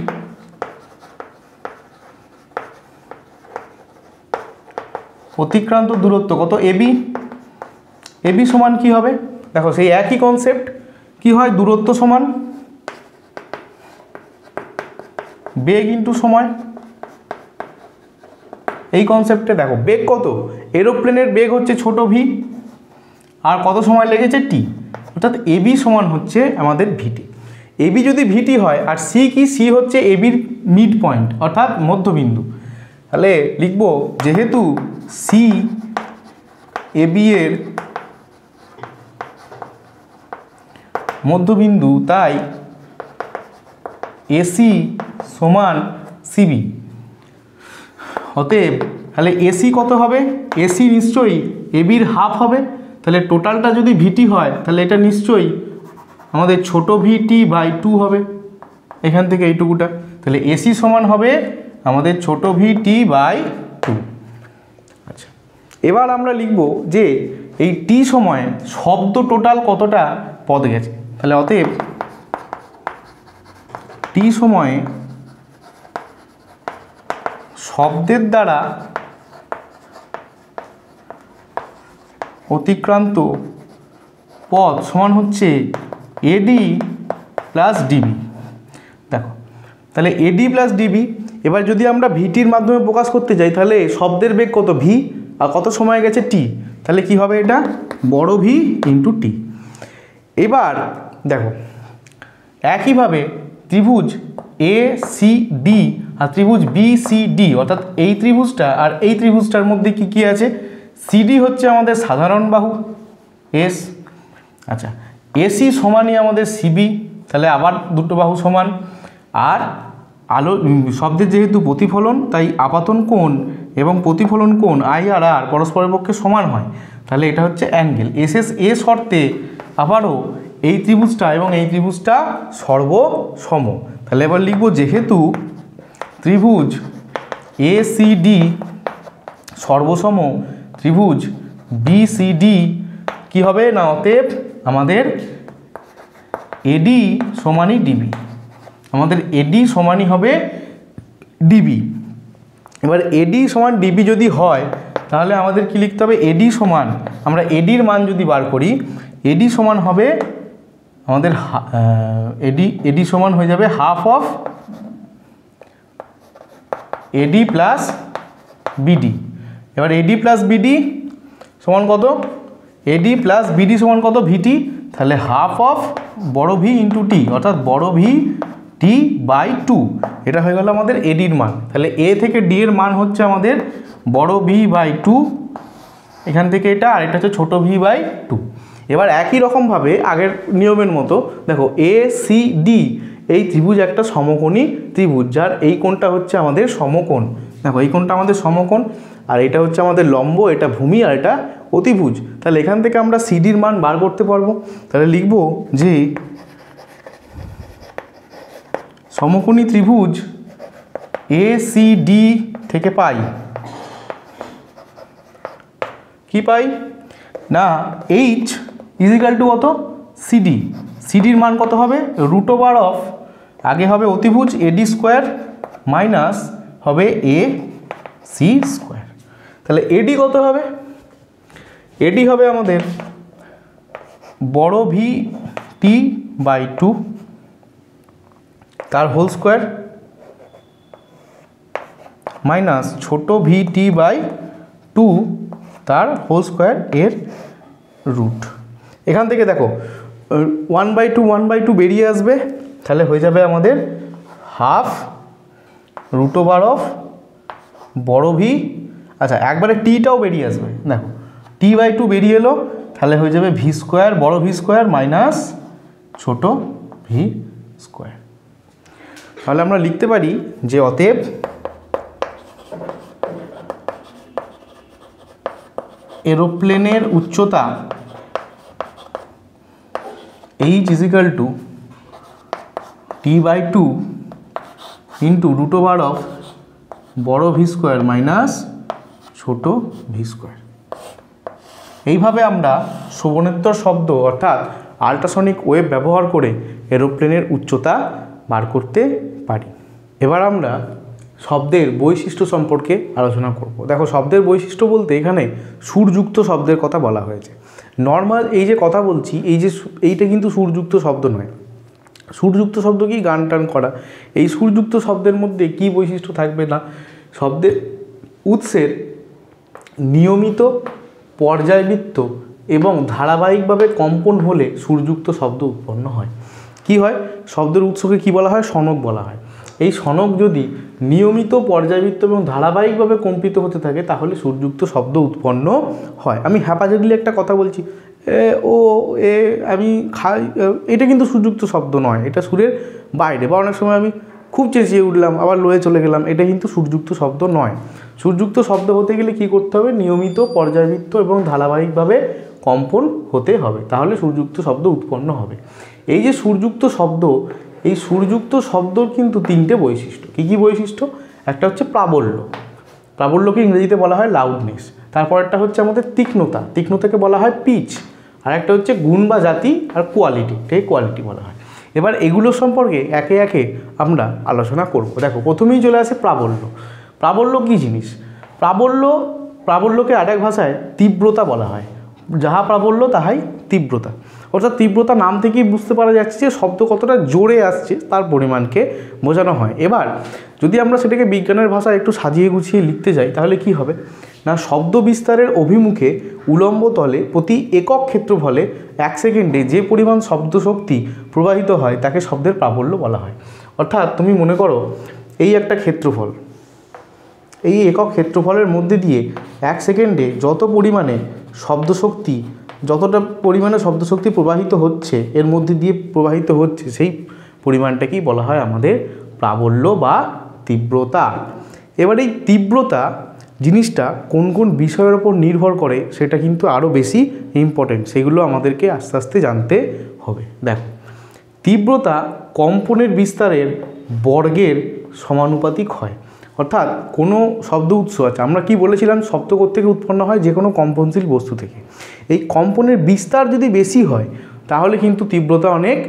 অতিক্রান্ত দূরত্ব কত, এবি। এবি সমান কি হবে, দেখো সেই একই কনসেপ্ট, কি হয় দূরত্ব সমান বেগ ইন্টু সময়। এই কনসেপ্টে দেখো বেগ কত, এরোপ্লেনের বেগ হচ্ছে ছোট ভি আর কত সময় লেগেছে টি, অর্থাৎ এবি সমান হচ্ছে আমাদের ভিটি। এবি যদি ভিটি হয় আর সি কি, সি হচ্ছে এবির মিড পয়েন্ট অর্থাৎ মধ্যবিন্দু, তাহলে লিখব যেহেতু সি এবি এর মধ্যবিন্দু তাই এসি সমান সিবি। অতএব তাহলে এসি কত হবে, এসি নিশ্চয়ই এবির হাফ হবে, তাহলে টোটালটা যদি ভিটি হয় তাহলে এটা নিশ্চয়ই আমাদের ছোট ভিটি বাই 2 হবে এখান থেকে এইটুকুটা, তাহলে এসি সমান হবে আমাদের ছোট ভিটি বাই 2। আচ্ছা এবার আমরা লিখব যে এই টি সময়ে শব্দ টোটাল কতটা পদ গেছে, তাহলে অতএব টি সময়ে শব্দের দ্বারা অতিক্রান্ত পথ সমান হচ্ছে এডি প্লাস ডিবি। দেখো তাহলে এডি প্লাস ডিবি, এবার যদি আমরা ভিটির মাধ্যমে প্রকাশ করতে যাই তাহলে শব্দের বেগ কত ভি আর কত সময় গেছে টি, তাহলে কি হবে এটা বড় ভি ইন্টু টি। এবার দেখো একইভাবে ত্রিভুজ এ সি ডি আর ত্রিভুজ বি সি ডি, অর্থাৎ এই ত্রিভুজটা আর এই ত্রিভুজটার মধ্যে কি কি আছে, সিডি হচ্ছে আমাদের সাধারণ বাহু এস, আচ্ছা এসি সমানই আমাদের সিবি, তাহলে আবার দুটো বাহু সমান, আর আলো শব্দের যেহেতু প্রতিফলন তাই আপাতন কোণ এবং প্রতিফলন কোণ আই আর আর পরস্পরের পক্ষে সমান হয়, তাহলে এটা হচ্ছে অ্যাঙ্গেল এস এস এ শর্তে আবারও এই ত্রিভুজটা এবং এই ত্রিভুজটা সর্বসম। তাহলে এবার লিখব যেহেতু ত্রিভুজ এ সি ডি সর্বসম ত্রিভুজ বি সি ডি কী হবে না, অতএব আমাদের এডি সমানই ডিবি, আমাদের এডি সমানই হবে ডিবি। এবার এডি সমান ডিবি যদি হয় তাহলে আমাদের কি লিখতে হবে, এডি সমান, আমরা এডির মান যদি বার করি এডি সমান হবে আমাদের এডি সমান হয়ে যাবে half of eddy plus BD. এবার এডি প্লাস বিডি সমান কত, এডি প্লাস বিডি সমান কত ভিটি, তাহলে হাফ অফ বড় ভি ইন্টু টি, অর্থাৎ বড় ভি টি বাই 2, এটা হয়ে গেল আমাদের এডির মান। তাহলে এ থেকে ডি এর মান হচ্ছে আমাদের বড় ভি বাই 2 এখান থেকে এটা, আর এটা হচ্ছে ছোটো ভি বাই 2। এবার একই রকমভাবে আগের নিয়মের মতো দেখো এ সি ডি এই ত্রিভুজ একটা সমকোণী ত্রিভুজ, যার এই কোণটা হচ্ছে আমাদের সমকোণ, দেখো এই কোণটা আমাদের সমকোণ আর এটা হচ্ছে আমাদের লম্ব, এটা ভূমি আর এটা অতিভুজ। তাহলে এখান থেকে আমরা সিডির মান বার করতে পারবো, তাহলে লিখব যে সমকোণী ত্রিভুজ এ সি ডি থেকে পাই কি পাই না, এইচ ইজিক্যাল টু কত সিডি, সিডির মান কত হবে রুট ওভার অফ, আগে হবে অতিভুজ এডি স্কোয়ার মাইনাস হবে এ সি স্কোয়ার। তাহলে এডি কত হবে, এডি হবে আমাদের বড় ভি টি বাই 2 তার হোল স্কোয়ার মাইনাস ছোট ভি টি বাই 2 তার হোল স্কোয়ার এর রুট। এখান থেকে দেখো 1/2 বেরিয়ে আসবে, তাহলে হয়ে যাবে আমাদের হাফ রুট ওভার অফ বড় ভি, আচ্ছা একবারে টিটাও বেরিয়ে আসবে, দেখো t/2 বেরিয়ে এলো, তাহলে হয়ে যাবে ভি স্কোয়ার, বড় ভি স্কোয়ার মাইনাস ছোট ভি স্কোয়ার। তাহলে আমরা লিখতে পারি যে অতএব এরোপ্লেনের উচ্চতা h = t/2 ইন্টু √/, বড় ভি স্কোয়ার মাইনাস ছোট ভি স্কোয়ার। এইভাবে আমরা শোভনেত্তর শব্দ অর্থাৎ আল্ট্রাসনিক ওয়েভ ব্যবহার করে এরোপ্লেনের উচ্চতা বার করতে পারি। এবার আমরা শব্দের বৈশিষ্ট্য সম্পর্কে আলোচনা করব। দেখো, শব্দের বৈশিষ্ট্য বলতে এখানে সুরযুক্ত শব্দের কথা বলা হয়েছে। নর্মাল এই যে কথা বলছি, এইটা কিন্তু সুরযুক্ত শব্দ নয়। সুরযুক্ত শব্দ কি? গান টান করা। এই সুরযুক্ত শব্দের মধ্যে কি বৈশিষ্ট্য থাকবে না, শব্দের উৎসের নিয়মিত, পর্যায়বৃত্ত এবং ধারাবাহিকভাবে কম্পন হলে সুরযুক্ত শব্দ উৎপন্ন হয়। কি হয়? শব্দের উৎসকে কি বলা হয়? সনক বলা হয়। এই সনক যদি নিয়মিত, পর্যায়বৃত্ত এবং ধারাবাহিকভাবে কম্পিত হতে থাকে তাহলে সুরযুক্ত শব্দ উৎপন্ন হয়। আমি হ্যাপাজেডলি একটা কথা বলছি, ও এ আমি খাই, এটা কিন্তু সুরযুক্ত শব্দ নয়, এটা সুরের বাইরে। বা অনেক সময় আমি খুব চেঁচিয়ে উঠলাম, আবার লোয়ে চলে গেলাম, এটা কিন্তু সুরযুক্ত শব্দ নয়। সুরযুক্ত শব্দ হতে গেলে কি করতে হবে? নিয়মিত, পর্যায়বৃত্ত এবং ধারাবাহিকভাবে কম্পন হতে হবে, তাহলে সুরযুক্ত শব্দ উৎপন্ন হবে। এই যে সুরযুক্ত শব্দ, এই সুরযুক্ত শব্দর কিন্তু তিনটে বৈশিষ্ট্য। কি কি বৈশিষ্ট্য? একটা হচ্ছে প্রাবল্য, প্রাবল্যকে ইংরেজিতে বলা হয় লাউডনেস। তারপরটা হচ্ছে আমাদের তীক্ষ্ণতা, তীক্ষ্ণতাকে বলা হয় পিচ। আর একটা হচ্ছে গুণ বা জাতি, আর কোয়ালিটি, এটাকে কোয়ালিটি বলা হয়। এবার এগুলো সম্পর্কে একে একে আমরা আলোচনা করব। দেখো, প্রথমেই চলে আসে প্রাবল্য। প্রাবল্য কী জিনিস? প্রাবল্যকে আরেক ভাষায় তীব্রতা বলা হয়। যাহা প্রাবল্য তাহাই তীব্রতা। অর্থাৎ তীব্রতা নাম থেকেই বুঝতে পারা যাচ্ছে যে শব্দ কতটা জোরে আসছে তার পরিমাণকে বোঝানো হয়। এবার যদি আমরা সেটাকে বিজ্ঞানের ভাষায় একটু সাজিয়ে গুছিয়ে লিখতে যাই তাহলে কি হবে না, শব্দ বিস্তারের অভিমুখে উলম্ব তলে প্রতি একক ক্ষেত্রফলে 1 সেকেন্ডে যে পরিমাণ শব্দ শক্তি প্রবাহিত হয় তাকে শব্দের প্রাবল্য বলা হয়। অর্থাৎ তুমি মনে করো এই একটা ক্ষেত্রফল, এই একক ক্ষেত্রফলের মধ্যে দিয়ে 1 সেকেন্ডে যত পরিমাণে শব্দশক্তি, যতটা পরিমাণে শব্দশক্তি প্রবাহিত হচ্ছে, এর মধ্যে দিয়ে প্রবাহিত হচ্ছে, সেই পরিমাণটাকেই বলা হয় আমাদের প্রাবল্য বা তীব্রতা। এবার এই তীব্রতা জিনিসটা কোন কোন বিষয়ের ওপর নির্ভর করে সেটা কিন্তু আরও বেশি ইম্পর্টেন্ট, সেগুলো আমাদেরকে আস্তে আস্তে জানতে হবে। দেখো, তীব্রতা কম্পনের বিস্তারের বর্গের সমানুপাতিক হয়। অর্থাৎ কোনো শব্দ উৎস আছে, আমরা কি বলেছিলাম, শব্দ থেকে উৎপন্ন হয় যে কোনো কম্পনশীল বস্তু থেকে। এই কম্পনের বিস্তার যদি বেশি হয় তাহলে কিন্তু তীব্রতা অনেক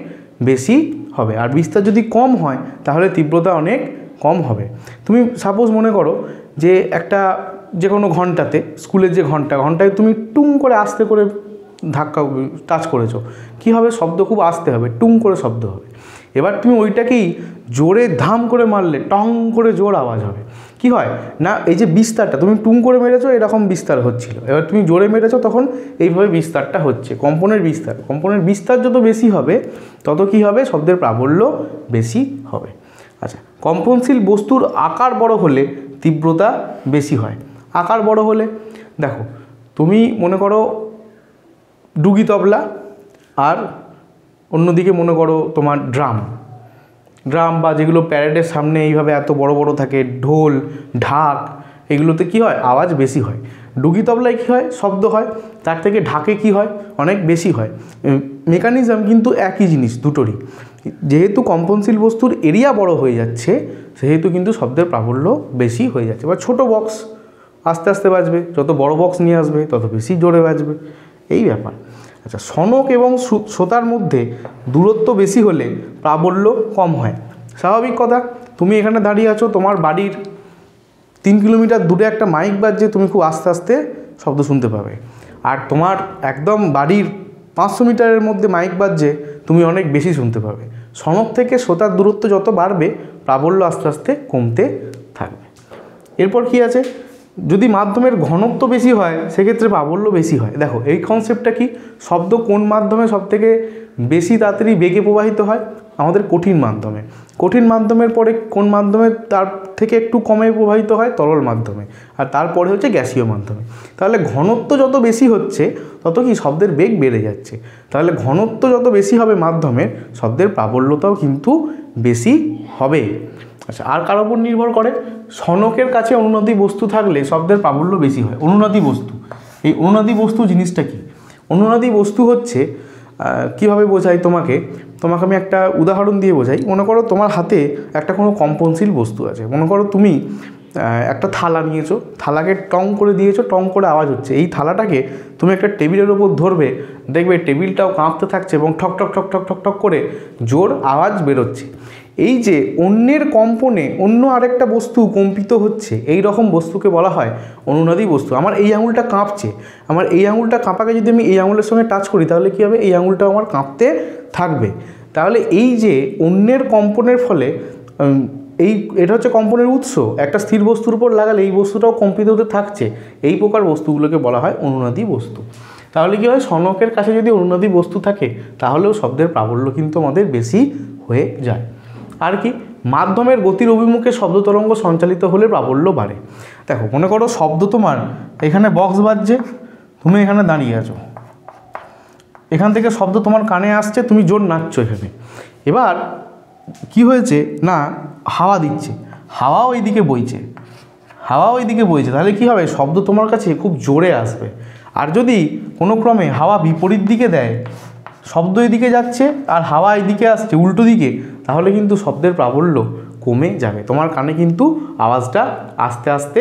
বেশি হবে, আর বিস্তার যদি কম হয় তাহলে তীব্রতা অনেক কম হবে। তুমি সাপোজ মনে করো যে একটা যে কোনো ঘন্টাতে, স্কুলের যে ঘন্টায় তুমি টুং করে আস্তে করে ধাক্কা টাচ করেছো, কী হবে? শব্দ খুব আস্তে হবে, টুং করে শব্দ হবে। এবার তুমি ওইটাকেই জোরে ধাম করে মারলে টং করে জোর আওয়াজ হবে। কি হয় না, এই যে বিস্তারটা তুমি টুং করে মেরেছো, এরকম বিস্তার হচ্ছিল, এবার তুমি জোরে মেরেছো, তখন এইভাবে বিস্তারটা হচ্ছে, কম্পনের বিস্তার যত বেশি হবে তত কি হবে? শব্দের প্রাবল্য বেশি হবে। আচ্ছা, কম্পনশীল বস্তুর আকার বড় হলে তীব্রতা বেশি হয়। আকার বড় হলে দেখো, তুমি মনে করো ডুগি তবলা, আর অন্যদিকে মনে করো তোমার ড্রাম বা যেগুলো প্যারেডের সামনে এইভাবে এত বড় বড় থাকে, ঢোল, ঢাক, এগুলোতে কি হয়? আওয়াজ বেশি হয়। ডুগি তবলায় কী হয়? শব্দ হয়, তার থেকে ঢাকে কি হয়? অনেক বেশি হয়। মেকানিজম কিন্তু একই জিনিস দুটোরই। যেহেতু কম্পনশীল বস্তুর এরিয়া বড় হয়ে যাচ্ছে সেহেতু কিন্তু শব্দের প্রাবল্য বেশি হয়ে যাচ্ছে। বা ছোটো বক্স আস্তে আস্তে বাজবে, যত বড় বক্স নিয়ে আসবে তত বেশি জোরে বাজবে, এই ব্যাপার। আচ্ছা, সনক এবং শ্রোতার মধ্যে দূরত্ব বেশি হলে প্রাবল্য কম হয়। স্বাভাবিক কথা, তুমি এখানে দাঁড়িয়ে আছো, তোমার বাড়ির 3 কিলোমিটার দূরে একটা মাইক বাজছে, তুমি খুব আস্তে আস্তে শব্দ শুনতে পাবে। আর তোমার একদম বাড়ির 500 মিটারের মধ্যে মাইক বাজছে, তুমি অনেক বেশি শুনতে পাবে। সনক থেকে শ্রোতার দূরত্ব যত বাড়বে প্রাবল্য আস্তে আস্তে কমতে থাকবে। এরপর কি আছে? যদি মাধ্যমের ঘনত্ব বেশি হয় সেক্ষেত্রে প্রাবল্য বেশি হয়। দেখো এই কনসেপ্টটা কি, শব্দ কোন মাধ্যমে সবথেকে বেশি তাড়াতাড়ি বেগে প্রবাহিত হয়? আমাদের কঠিন মাধ্যমে। কঠিন মাধ্যমের পরে কোন মাধ্যমে তার থেকে একটু কমে প্রবাহিত হয়? তরল মাধ্যমে। আর তারপরে হচ্ছে গ্যাসীয় মাধ্যমে। তাহলে ঘনত্ব যত বেশি হচ্ছে তত কি শব্দের বেগ বেড়ে যাচ্ছে। তাহলে ঘনত্ব যত বেশি হবে মাধ্যমের, শব্দের প্রাবল্যতাও কিন্তু বেশি হবে। আচ্ছা, আর কার উপর নির্ভর করে? সনকের কাছে অনুনাদি বস্তু থাকলে শব্দের প্রাবল্য বেশি হয়। অনুনাদি বস্তু, এই অনুনাদি বস্তু জিনিসটা কি? অনুনাদি বস্তু হচ্ছে কীভাবে বোঝাই তোমাকে আমি একটা উদাহরণ দিয়ে বোঝাই। মনে করো তোমার হাতে একটা কোনো কম্পনশীল বস্তু আছে। মনে করো তুমি একটা থালা নিয়েছো, থালাকে টং করে দিয়েছো, টং করে আওয়াজ হচ্ছে। এই থালাটাকে তুমি একটা টেবিলের ওপর ধরবে, দেখবে টেবিলটাও কাঁপতে থাকছে এবং ঠক ঠক ঠক ঠক ঠক ঠক করে জোর আওয়াজ বেরোচ্ছে। এই যে অন্যের কম্পনে অন্য আরেকটা বস্তু কম্পিত হচ্ছে, এই রকম বস্তুকে বলা হয় অনুনাদি বস্তু। আমার এই আঙুলটা কাঁপছে, আমার এই আঙুলটা কাঁপাকে যদি আমি এই আঙুলের সঙ্গে টাচ করি তাহলে কী হবে? এই আঙুলটা আমার কাঁপতে থাকবে। তাহলে এই যে অন্যের কম্পনের ফলে এটা হচ্ছে কম্পনের উৎস। একটা স্থির বস্তুর উপর লাগালে এই বস্তুটাও কম্পিত হতে থাকছে। এই প্রকার বস্তুগুলোকে বলা হয় অনুনাদি বস্তু। তাহলে কী হয়? সনকের কাছে যদি অনুনাদি বস্তু থাকে তাহলেও শব্দের প্রাবল্য কিন্তু আমাদের বেশি হয়ে যায়। আর কি? মাধ্যমের গতির অভিমুখে শব্দ তরঙ্গ সঞ্চালিত হলে প্রাবল্য বাড়ে। দেখো মনে করো শব্দ তোমার এখানে বক্স বাজছে, তুমি এখানে দাঁড়িয়ে আছো, এখান থেকে শব্দ তোমার কানে আসছে, তুমি জোর নাচছো এখানে। এবার কি হয়েছে না, হাওয়া দিচ্ছে, হাওয়াও এইদিকে বইছে, তাহলে কি হবে? শব্দ তোমার কাছে খুব জোরে আসবে। আর যদি কোনো ক্রমে হাওয়া বিপরীত দিকে দেয়, শব্দ এদিকে যাচ্ছে আর হাওয়া এদিকে আসছে উল্টো দিকে, তাহলে কিন্তু শব্দের প্রাবল্য কমে যাবে। তোমার কানে কিন্তু আওয়াজটা আস্তে আস্তে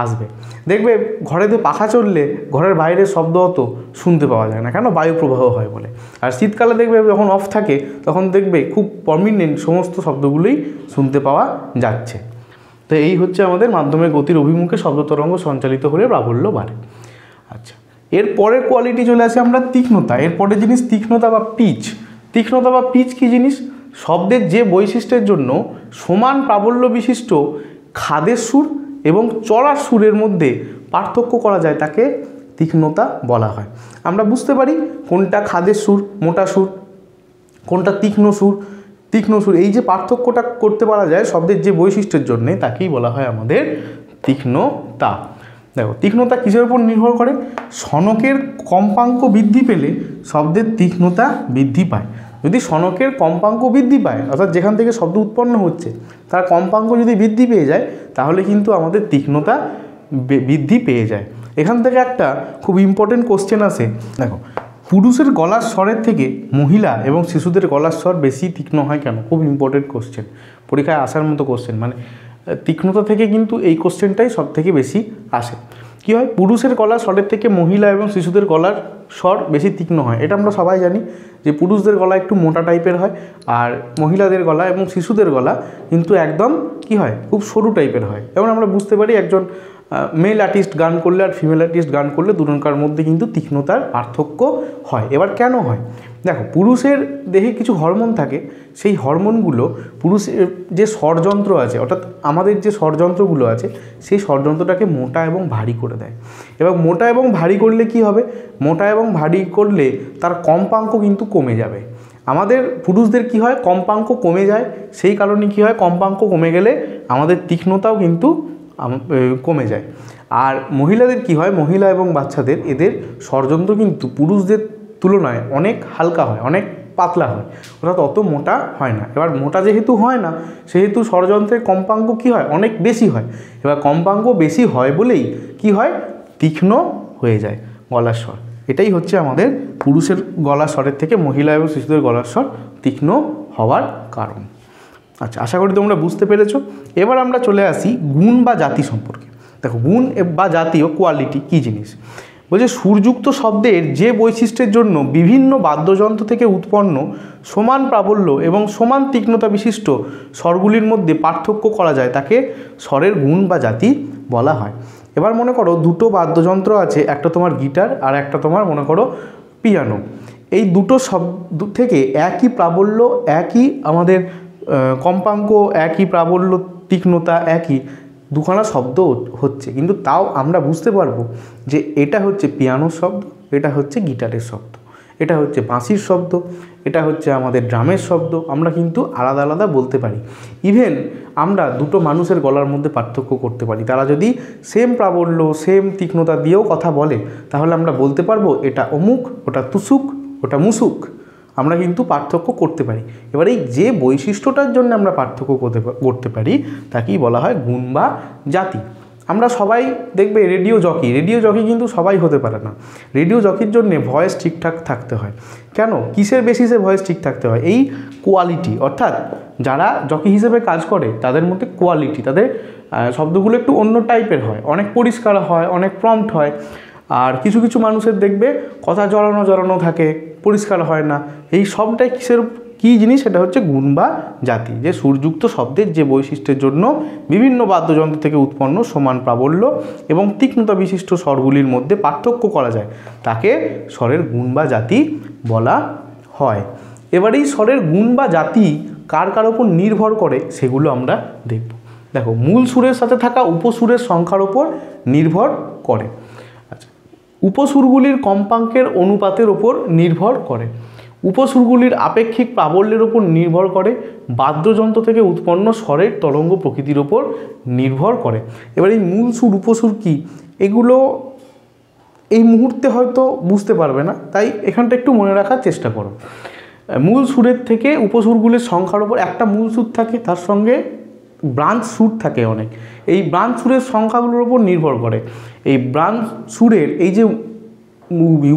আসবে। দেখবে ঘরেতে পাখা চললে ঘরের বাইরের শব্দ অত শুনতে পাওয়া যায় না, কেন? বায়ু প্রবাহ হয় বলে। আর শীতকালে দেখবে যখন অফ থাকে তখন দেখবে খুব প্রমিনেন্ট সমস্ত শব্দগুলোই শুনতে পাওয়া যাচ্ছে। তো এই হচ্ছে আমাদের মাধ্যমের গতির অভিমুখে শব্দ তরঙ্গ সঞ্চালিত হলে প্রাবল্য বাড়ে। আচ্ছা, এর পরের কোয়ালিটি চলে আসে আমরা তীক্ষ্ণতা। এর পরের জিনিস তীক্ষ্ণতা বা পিচ। তীক্ষ্ণতা বা পিচ কী জিনিস? শব্দের যে বৈশিষ্ট্যের জন্য সমান প্রাবল্য বিশিষ্ট খাদের সুর এবং চড়ার সুরের মধ্যে পার্থক্য করা যায় তাকে তীক্ষ্ণতা বলা হয়। আমরা বুঝতে পারি কোনটা খাদের সুর, মোটা সুর, কোনটা তীক্ষ্ণ সুর। এই যে পার্থক্যটা করতে পারা যায় শব্দের যে বৈশিষ্ট্যের জন্যে, তাকেই বলা হয় আমাদের তীক্ষ্ণতা। দেখো তীক্ষ্ণতা কিসের উপর নির্ভর করে? সনকের কম্পাঙ্ক বৃদ্ধি পেলে শব্দের তীক্ষ্ণতা বৃদ্ধি পায়। যদি সনকের কম্পাঙ্ক বৃদ্ধি পায়, অর্থাৎ যেখান থেকে শব্দ উৎপন্ন হচ্ছে তার কম্পাঙ্ক যদি বৃদ্ধি পেয়ে যায়, তাহলে কিন্তু আমাদের তীক্ষ্ণতা বৃদ্ধি পেয়ে যায়। এখান থেকে একটা খুব ইম্পর্টেন্ট কোশ্চেন আসে। দেখো, পুরুষের গলার স্বরের থেকে মহিলা এবং শিশুদের গলার স্বর বেশি তীক্ষ্ণ হয় কেন? খুব ইম্পর্টেন্ট কোশ্চেন, পরীক্ষায় আসার মতো কোশ্চেন। মানে তীক্ষ্ণতা থেকে কিন্তু এই কোশ্চেনটাই সব থেকে বেশি আসে। কী হয়? পুরুষের গলার স্বরের থেকে মহিলা এবং শিশুদের গলার স্বর বেশি তীক্ষ্ণ হয়। এটা আমরা সবাই জানি যে পুরুষদের গলা একটু মোটা টাইপের হয়, আর মহিলাদের গলা এবং শিশুদের গলা কিন্তু একদম কি হয়? খুব সরু টাইপের হয়। যেমন আমরা বুঝতে পারি একজন মেল আর্টিস্ট গান করলে আর ফিমেল আর্টিস্ট গান করলে দুজনকার মধ্যে কিন্তু তীক্ষ্ণতার পার্থক্য হয়। এবার কেন হয়? দেখো, পুরুষের দেহে কিছু হরমোন থাকে, সেই হরমোনগুলো পুরুষের যে স্বরযন্ত্র আছে, অর্থাৎ আমাদের যে স্বরযন্ত্রগুলো আছে, সেই স্বরযন্ত্রটাকে মোটা এবং ভারী করে দেয়। এবার মোটা এবং ভারী করলে কি হবে? মোটা এবং ভারী করলে তার কম্পাঙ্ক কিন্তু কমে যাবে। আমাদের পুরুষদের কি হয়? কম্পাঙ্ক কমে যায়। সেই কারণে কি হয়? কম্পাঙ্ক কমে গেলে আমাদের তীক্ষ্ণতাও কিন্তু কমে যায়। আর মহিলাদের কি হয়? মহিলা এবং বাচ্চাদের এদের স্বরযন্ত্র কিন্তু পুরুষদের তুলনায় অনেক হালকা হয়, অনেক পাতলা হয়, অর্থাৎ অত মোটা হয় না। এবার মোটা যেহেতু হয় না, সেহেতু স্বরযন্ত্রের কম্পাঙ্ক কি হয়? অনেক বেশি হয়। এবার কম্পাঙ্ক বেশি হয় বলেই কি হয়? তীক্ষ্ণ হয়ে যায় গলার স্বর। এটাই হচ্ছে আমাদের পুরুষের গলার স্বরের থেকে মহিলা এবং শিশুদের গলার স্বর তীক্ষ্ণ হওয়ার কারণ। আচ্ছা, আশা করি তোমরা বুঝতে পেরেছো। এবার আমরা চলে আসি গুণ বা জাতি সম্পর্কে। দেখো, গুণ বা জাতি ও কোয়ালিটি কী জিনিস? বলছে সুরযুক্ত শব্দের যে বৈশিষ্ট্যের জন্য বিভিন্ন বাদ্যযন্ত্র থেকে উৎপন্ন সমান প্রাবল্য এবং সমান তীক্ষ্ণতা বিশিষ্ট স্বরগুলির মধ্যে পার্থক্য করা যায় তাকে স্বরের গুণ বা জাতি বলা হয়। এবার মনে করো দুটো বাদ্যযন্ত্র আছে, একটা তোমার গিটার আর একটা তোমার মনে করো পিয়ানো। এই দুটো শব্দ থেকে একই প্রাবল্য, একই আমাদের কম্পাঙ্ক, একই প্রাবল্য, তীক্ষ্ণতা একই, দুখানা শব্দ হচ্ছে, কিন্তু তাও আমরা বুঝতে পারবো যে এটা হচ্ছে পিয়ানোর শব্দ, এটা হচ্ছে গিটারের শব্দ, এটা হচ্ছে বাঁশির শব্দ, এটা হচ্ছে আমাদের ড্রামের শব্দ। আমরা কিন্তু আলাদা আলাদা বলতে পারি। ইভেন আমরা দুটো মানুষের গলার মধ্যে পার্থক্য করতে পারি। তারা যদি সেম প্রাবল্য সেম তীক্ষ্ণতা দিয়েও কথা বলে, তাহলে আমরা বলতে পারবো এটা অমুক, ওটা তুসুক, ওটা মুসুক। আমরা কিন্তু পার্থক্য করতে পারি। এবার এই যে বৈশিষ্ট্যটার জন্য আমরা পার্থক্য করতে পারি তাকেই বলা হয় গুণ বা জাতি। আমরা সবাই দেখবে রেডিও জকি কিন্তু সবাই হতে পারে না। রেডিও জকির জন্য ভয়েস ঠিকঠাক থাকতে হয়। কেন, কিসের বেসিসে ভয়েস ঠিক থাকতে হয়? এই কোয়ালিটি, অর্থাৎ যারা জকি হিসেবে কাজ করে তাদের মধ্যে কোয়ালিটি, তাদের শব্দগুলো একটু অন্য টাইপের হয়, অনেক পরিষ্কার হয়, অনেক প্রম্পট হয়। আর কিছু কিছু মানুষের দেখবে কথা জড়ানো থাকে, পরিষ্কার হয় না। এই সবটাই কী জিনিস? এটা হচ্ছে গুণ বা জাতি, যে সুরযুক্ত শব্দের যে বৈশিষ্ট্যের জন্য বিভিন্ন বাদ্যযন্ত্র থেকে উৎপন্ন সমান প্রাবল্য এবং তীক্ষ্ণতা বিশিষ্ট স্বরগুলির মধ্যে পার্থক্য করা যায়, তাকে স্বরের গুণ বা জাতি বলা হয়। এবার এই স্বরের গুণ বা জাতি কার কার ওপর নির্ভর করে সেগুলো আমরা দেখব। দেখো, মূল সুরের সাথে থাকা উপসুরের সংখ্যার ওপর নির্ভর করে। আচ্ছা, উপসুরগুলির কম্পাঙ্কের অনুপাতের ওপর নির্ভর করে, উপসুরগুলির আপেক্ষিক প্রাবল্যের ওপর নির্ভর করে, বাদ্যযন্ত্র থেকে উৎপন্ন স্বরের তরঙ্গ প্রকৃতির ওপর নির্ভর করে। এবার এই মূল সুর উপসুর কি, এগুলো এই মুহূর্তে হয়তো বুঝতে পারবে না, তাই এখানটা একটু মনে রাখার চেষ্টা করো। মূল সুরের থেকে উপসুরগুলির সংখ্যার ওপর, একটা মূল সুর থাকে, তার সঙ্গে ব্রাঞ্চ সুর থাকে অনেক, এই ব্রাঞ্চ সুরের সংখ্যাগুলোর ওপর নির্ভর করে। এই ব্রাঞ্চ সুরের এই যে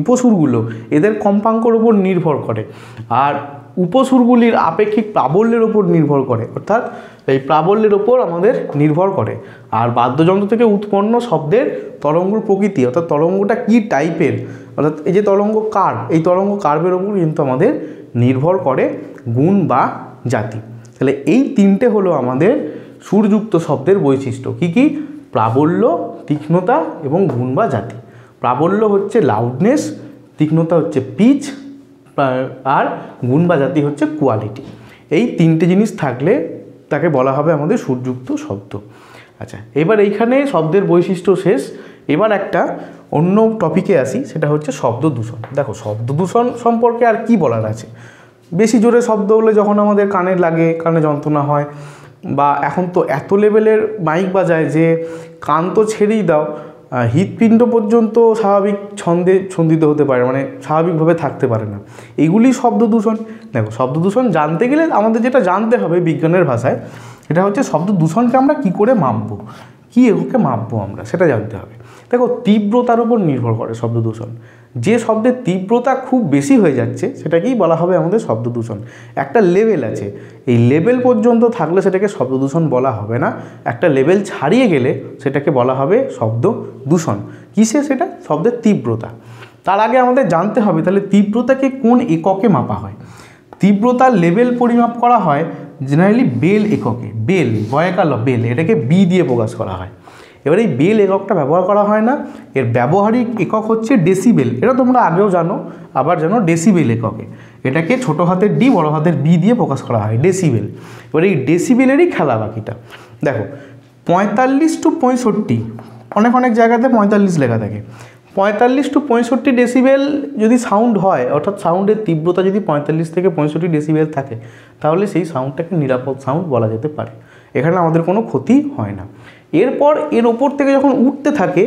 উপসুরগুলো, এদের কম্পাঙ্কর ওপর নির্ভর করে, আর উপসুরগুলির আপেক্ষিক প্রাবল্যের ওপর নির্ভর করে, অর্থাৎ এই প্রাবল্যের ওপর আমাদের নির্ভর করে। আর বাদ্যযন্ত্র থেকে উৎপন্ন শব্দের তরঙ্গ প্রকৃতি, অর্থাৎ তরঙ্গটা কী টাইপের, অর্থাৎ এই যে তরঙ্গ কার্ভ, এই তরঙ্গ কার্ভের ওপর কিন্তু আমাদের নির্ভর করে গুণ বা জাতি। তাহলে এই তিনটে হলো আমাদের সুরযুক্ত শব্দের বৈশিষ্ট্য। কি কি? প্রাবল্য, তীক্ষ্ণতা এবং গুণ বা জাতি। প্রাবল্য হচ্ছে লাউডনেস, তীক্ষ্ণতা হচ্ছে পিচ, আর গুণ বা জাতি হচ্ছে কোয়ালিটি। এই তিনটে জিনিস থাকলে তাকে বলা হবে আমাদের সুরযুক্ত শব্দ। আচ্ছা, এবার এইখানে শব্দের বৈশিষ্ট্য শেষ। এবার একটা অন্য টপিকে আসি, সেটা হচ্ছে শব্দ দূষণ। দেখো, শব্দ দূষণ সম্পর্কে আর কি বলার আছে? বেশি জোরে শব্দ হলে যখন আমাদের কানে লাগে, কানে যন্ত্রণা হয়, বা এখন তো এত লেভেলের মাইক বাজায় যে কান তো ছেড়েই দাও, হৃৎপিণ্ড পর্যন্ত স্বাভাবিক ছন্দে ছন্দিত হতে পারে, মানে স্বাভাবিকভাবে থাকতে পারে না। এইগুলি শব্দ দূষণ। দেখো, শব্দ দূষণ জানতে গেলে আমাদের যেটা জানতে হবে বিজ্ঞানের ভাষায়, সেটা হচ্ছে শব্দ দূষণকে আমরা কি করে মাপবো, কী এগুলোকে মাপবো আমরা, সেটা জানতে হবে। দেখো, তীব্রতার উপর নির্ভর করে শব্দ দূষণ। যে শব্দের তীব্রতা খুব বেশি হয়ে যাচ্ছে সেটাকেই বলা হবে আমাদের শব্দ দূষণ। একটা লেভেল আছে, এই লেভেল পর্যন্ত থাকলে সেটাকে শব্দ দূষণ বলা হবে না। একটা লেভেল ছাড়িয়ে গেলে সেটাকে বলা হবে শব্দ দূষণ। কিসে? সেটা শব্দের তীব্রতা। তার আগে আমাদের জানতে হবে তাহলে তীব্রতাকে কোন এককে মাপা হয়। তীব্রতার লেভেল পরিমাপ করা হয় জেনারেলি বেল এককে। বেল, বয়কাল বেল, এটাকে বি দিয়ে প্রকাশ করা হয়। এবার এই বেল এককটা ব্যবহার করা হয় না, এর ব্যবহারিক একক হচ্ছে ডেসিবেল। এটা তোমরা আগেও জানো, আবার জানো ডেসিবেল এককে। এটাকে ছোটো হাতের ডি বড় হাতের বি দিয়ে প্রকাশ করা হয়, ডেসিবেল। এবার এই ডেসিবেলেরই খেলা বাকিটা। দেখো, 45 to 65, অনেক জায়গাতে 45 লেখা থাকে। 45 to 65 ডেসিবেল যদি সাউন্ড হয়, অর্থাৎ সাউন্ডের তীব্রতা যদি 45 থেকে 65 ডেসিবেল থাকে, তাহলে সেই সাউন্ডটাকে নিরাপদ সাউন্ড বলা যেতে পারে। এখানে আমাদের কোনো ক্ষতি হয় না। এরপর এর ওপর থেকে যখন উঠতে থাকে,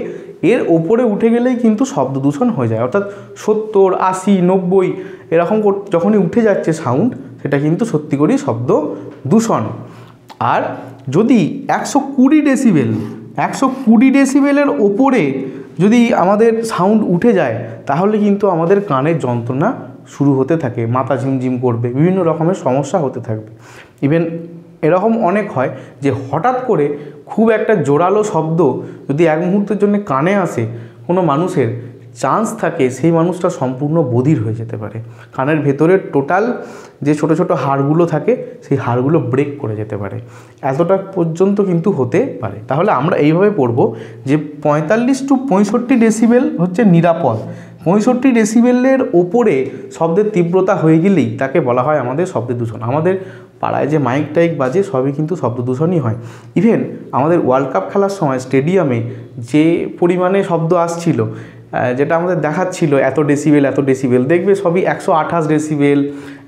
এর ওপরে উঠে গেলেই কিন্তু শব্দ দূষণ হয়ে যায়। অর্থাৎ 70, 80, 90 এরকম যখনই উঠে যাচ্ছে সাউন্ড, সেটা কিন্তু সত্যি করেই শব্দ দূষণ। আর যদি 120 ডেসিবেল, 120 ডেসিবেলের ওপরে যদি আমাদের সাউন্ড উঠে যায়, তাহলে কিন্তু আমাদের কানের যন্ত্রণা শুরু হতে থাকে, মাথা ঝিমঝিম করবে, বিভিন্ন রকমের সমস্যা হতে থাকবে। ইভেন এরকম অনেক হয় যে হঠাৎ করে খুব একটা জোরালো শব্দ যদি এক মুহূর্তের জন্য কানে আসে কোনো মানুষের, চান্স থাকে সেই মানুষটা সম্পূর্ণ বধির হয়ে যেতে পারে। কানের ভেতরের টোটাল যে ছোট ছোট হাড়গুলো থাকে, সেই হাড়গুলো ব্রেক করে যেতে পারে, এতটা পর্যন্ত কিন্তু হতে পারে। তাহলে আমরা এইভাবে পড়ব যে 45 to 65 ডেসিবেল হচ্ছে নিরাপদ। 65 ডেসিবেলের ওপরে শব্দের তীব্রতা হয়ে গেলেই তাকে বলা হয় আমাদের শব্দ দূষণ। আমাদের পাড়ায় যে মাইক টাইক বাজে সবই কিন্তু শব্দ দূষণই হয়। ইভেন আমাদের ওয়ার্ল্ড কাপ খেলার সময় স্টেডিয়ামে যে পরিমাণে শব্দ আসছিল, যেটা আমাদের দেখাচ্ছিল এত ডেসিবেল দেখবে সবই 128 ডেসিবেল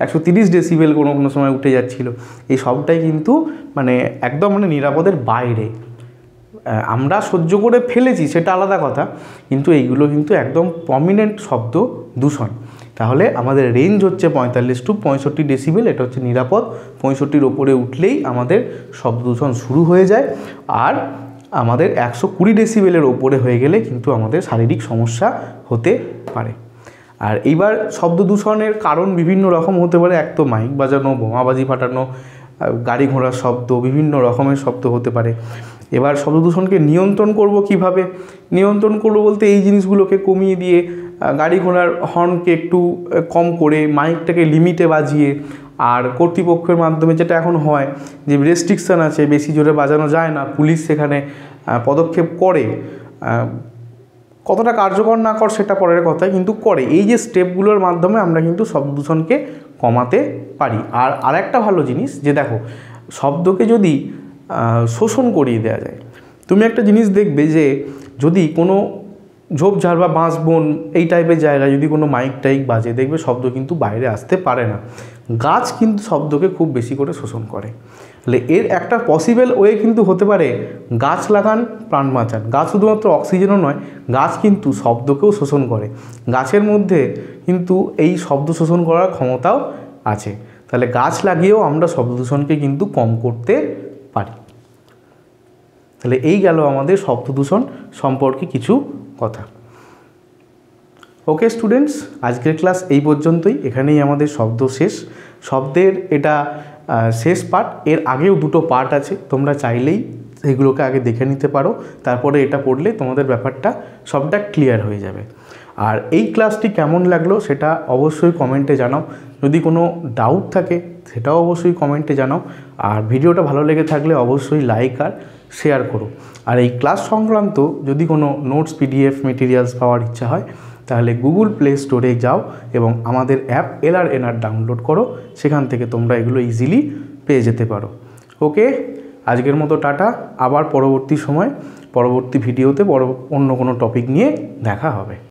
130 ডেসিবেল কোনো কোনো সময় উঠে যাচ্ছিল। এই সবটাই কিন্তু মানে একদম মানে নিরাপদের বাইরে। আমরা সহ্য করে ফেলেছি সেটা আলাদা কথা, কিন্তু এইগুলো কিন্তু একদম প্রমিনেন্ট শব্দ দূষণ। তাহলে আমাদের রেঞ্জ হচ্ছে 45 টু 65 ডেসিবেল, এটা হচ্ছে নিরাপদ। 65-র ওপরে উঠলেই আমাদের শব্দ দূষণ শুরু হয়ে যায়, আর আমাদের 120 ডেসিবেলের ওপরে হয়ে গেলে কিন্তু আমাদের শারীরিক সমস্যা হতে পারে। আর এইবার শব্দ দূষণের কারণ বিভিন্ন রকম হতে পারে। এক তো মাইক বাজানো, বোমাবাজি ফাটানো, গাড়ি ঘোড়ার শব্দ, বিভিন্ন রকমের শব্দ হতে পারে। এবার শব্দ দূষণকে নিয়ন্ত্রণ করব কিভাবে? নিয়ন্ত্রণ করব বলতে এই জিনিসগুলোকে কমিয়ে দিয়ে, গাড়ি ঘোড়ার হর্নকে একটু কম করে, মাইকটাকে লিমিটে বাজিয়ে, আর কর্তৃপক্ষের মাধ্যমে যেটা এখন হয় যে রেস্ট্রিকশান আছে, বেশি জোরে বাজানো যায় না, পুলিশ সেখানে পদক্ষেপ করে। কতটা কার্যকর না কর সেটা পরের কথা, কিন্তু করে। এই যে স্টেপগুলোর মাধ্যমে আমরা কিন্তু শব্দ দূষণকে কমাতে পারি। আর আরেকটা ভালো জিনিস যে দেখো, শব্দকে যদি শোষণ করিয়ে দেওয়া যায়, তুমি একটা জিনিস দেখবে যে যদি কোনো ঝোপঝাড় বা বাঁশ বন এই টাইপের জায়গায় যদি কোনো মাইক টাইক বাজে, দেখবে শব্দ কিন্তু বাইরে আসতে পারে না। গাছ কিন্তু শব্দকে খুব বেশি করে শোষণ করে। তাহলে এর একটা পসিবল ওয়ে কিন্তু হতে পারে গাছ লাগান, প্রাণ বাঁচান। গাছ শুধুমাত্র অক্সিজেনও নয়, গাছ কিন্তু শব্দকেও শোষণ করে। গাছের মধ্যে কিন্তু এই শব্দ শোষণ করার ক্ষমতাও আছে। তাহলে গাছ লাগিয়েও আমরা শব্দ দূষণকে কিন্তু কম করতে পারি। তাহলে এই গেল আমাদের শব্দ দূষণ সম্পর্কে কিছু কথা। ওকে স্টুডেন্টস, আজকের ক্লাস এই পর্যন্তই। এখানেই আমাদের শব্দ শেষ। শব্দের এটা শেষ পার্ট। এর আগেও দুটো পার্ট আছে, তোমরা চাইলেই এগুলোকে আগে দেখে নিতে পারো, তারপরে এটা পড়লে তোমাদের ব্যাপারটা সবটা ক্লিয়ার হয়ে যাবে। আর এই ক্লাসটি কেমন লাগলো সেটা অবশ্যই কমেন্টে জানাও। যদি কোনো ডাউট থাকে সেটাও অবশ্যই কমেন্টে জানাও। আর ভিডিওটা ভালো লেগে থাকলে অবশ্যই লাইক আর শেয়ার করো। আর এই ক্লাস সংক্রান্ত যদি কোনো নোটস, পিডিএফ মেটেরিয়ালস পাওয়ার ইচ্ছা হয় তাহলে গুগল প্লে স্টোরে যাও এবং আমাদের অ্যাপ LRNR ডাউনলোড করো। সেখান থেকে তোমরা এগুলো ইজিলি পেয়ে যেতে পারো। ওকে, আজকের মতো টাটা। আবার পরবর্তী সময় পরবর্তী ভিডিওতে অন্য কোনো টপিক নিয়ে দেখা হবে।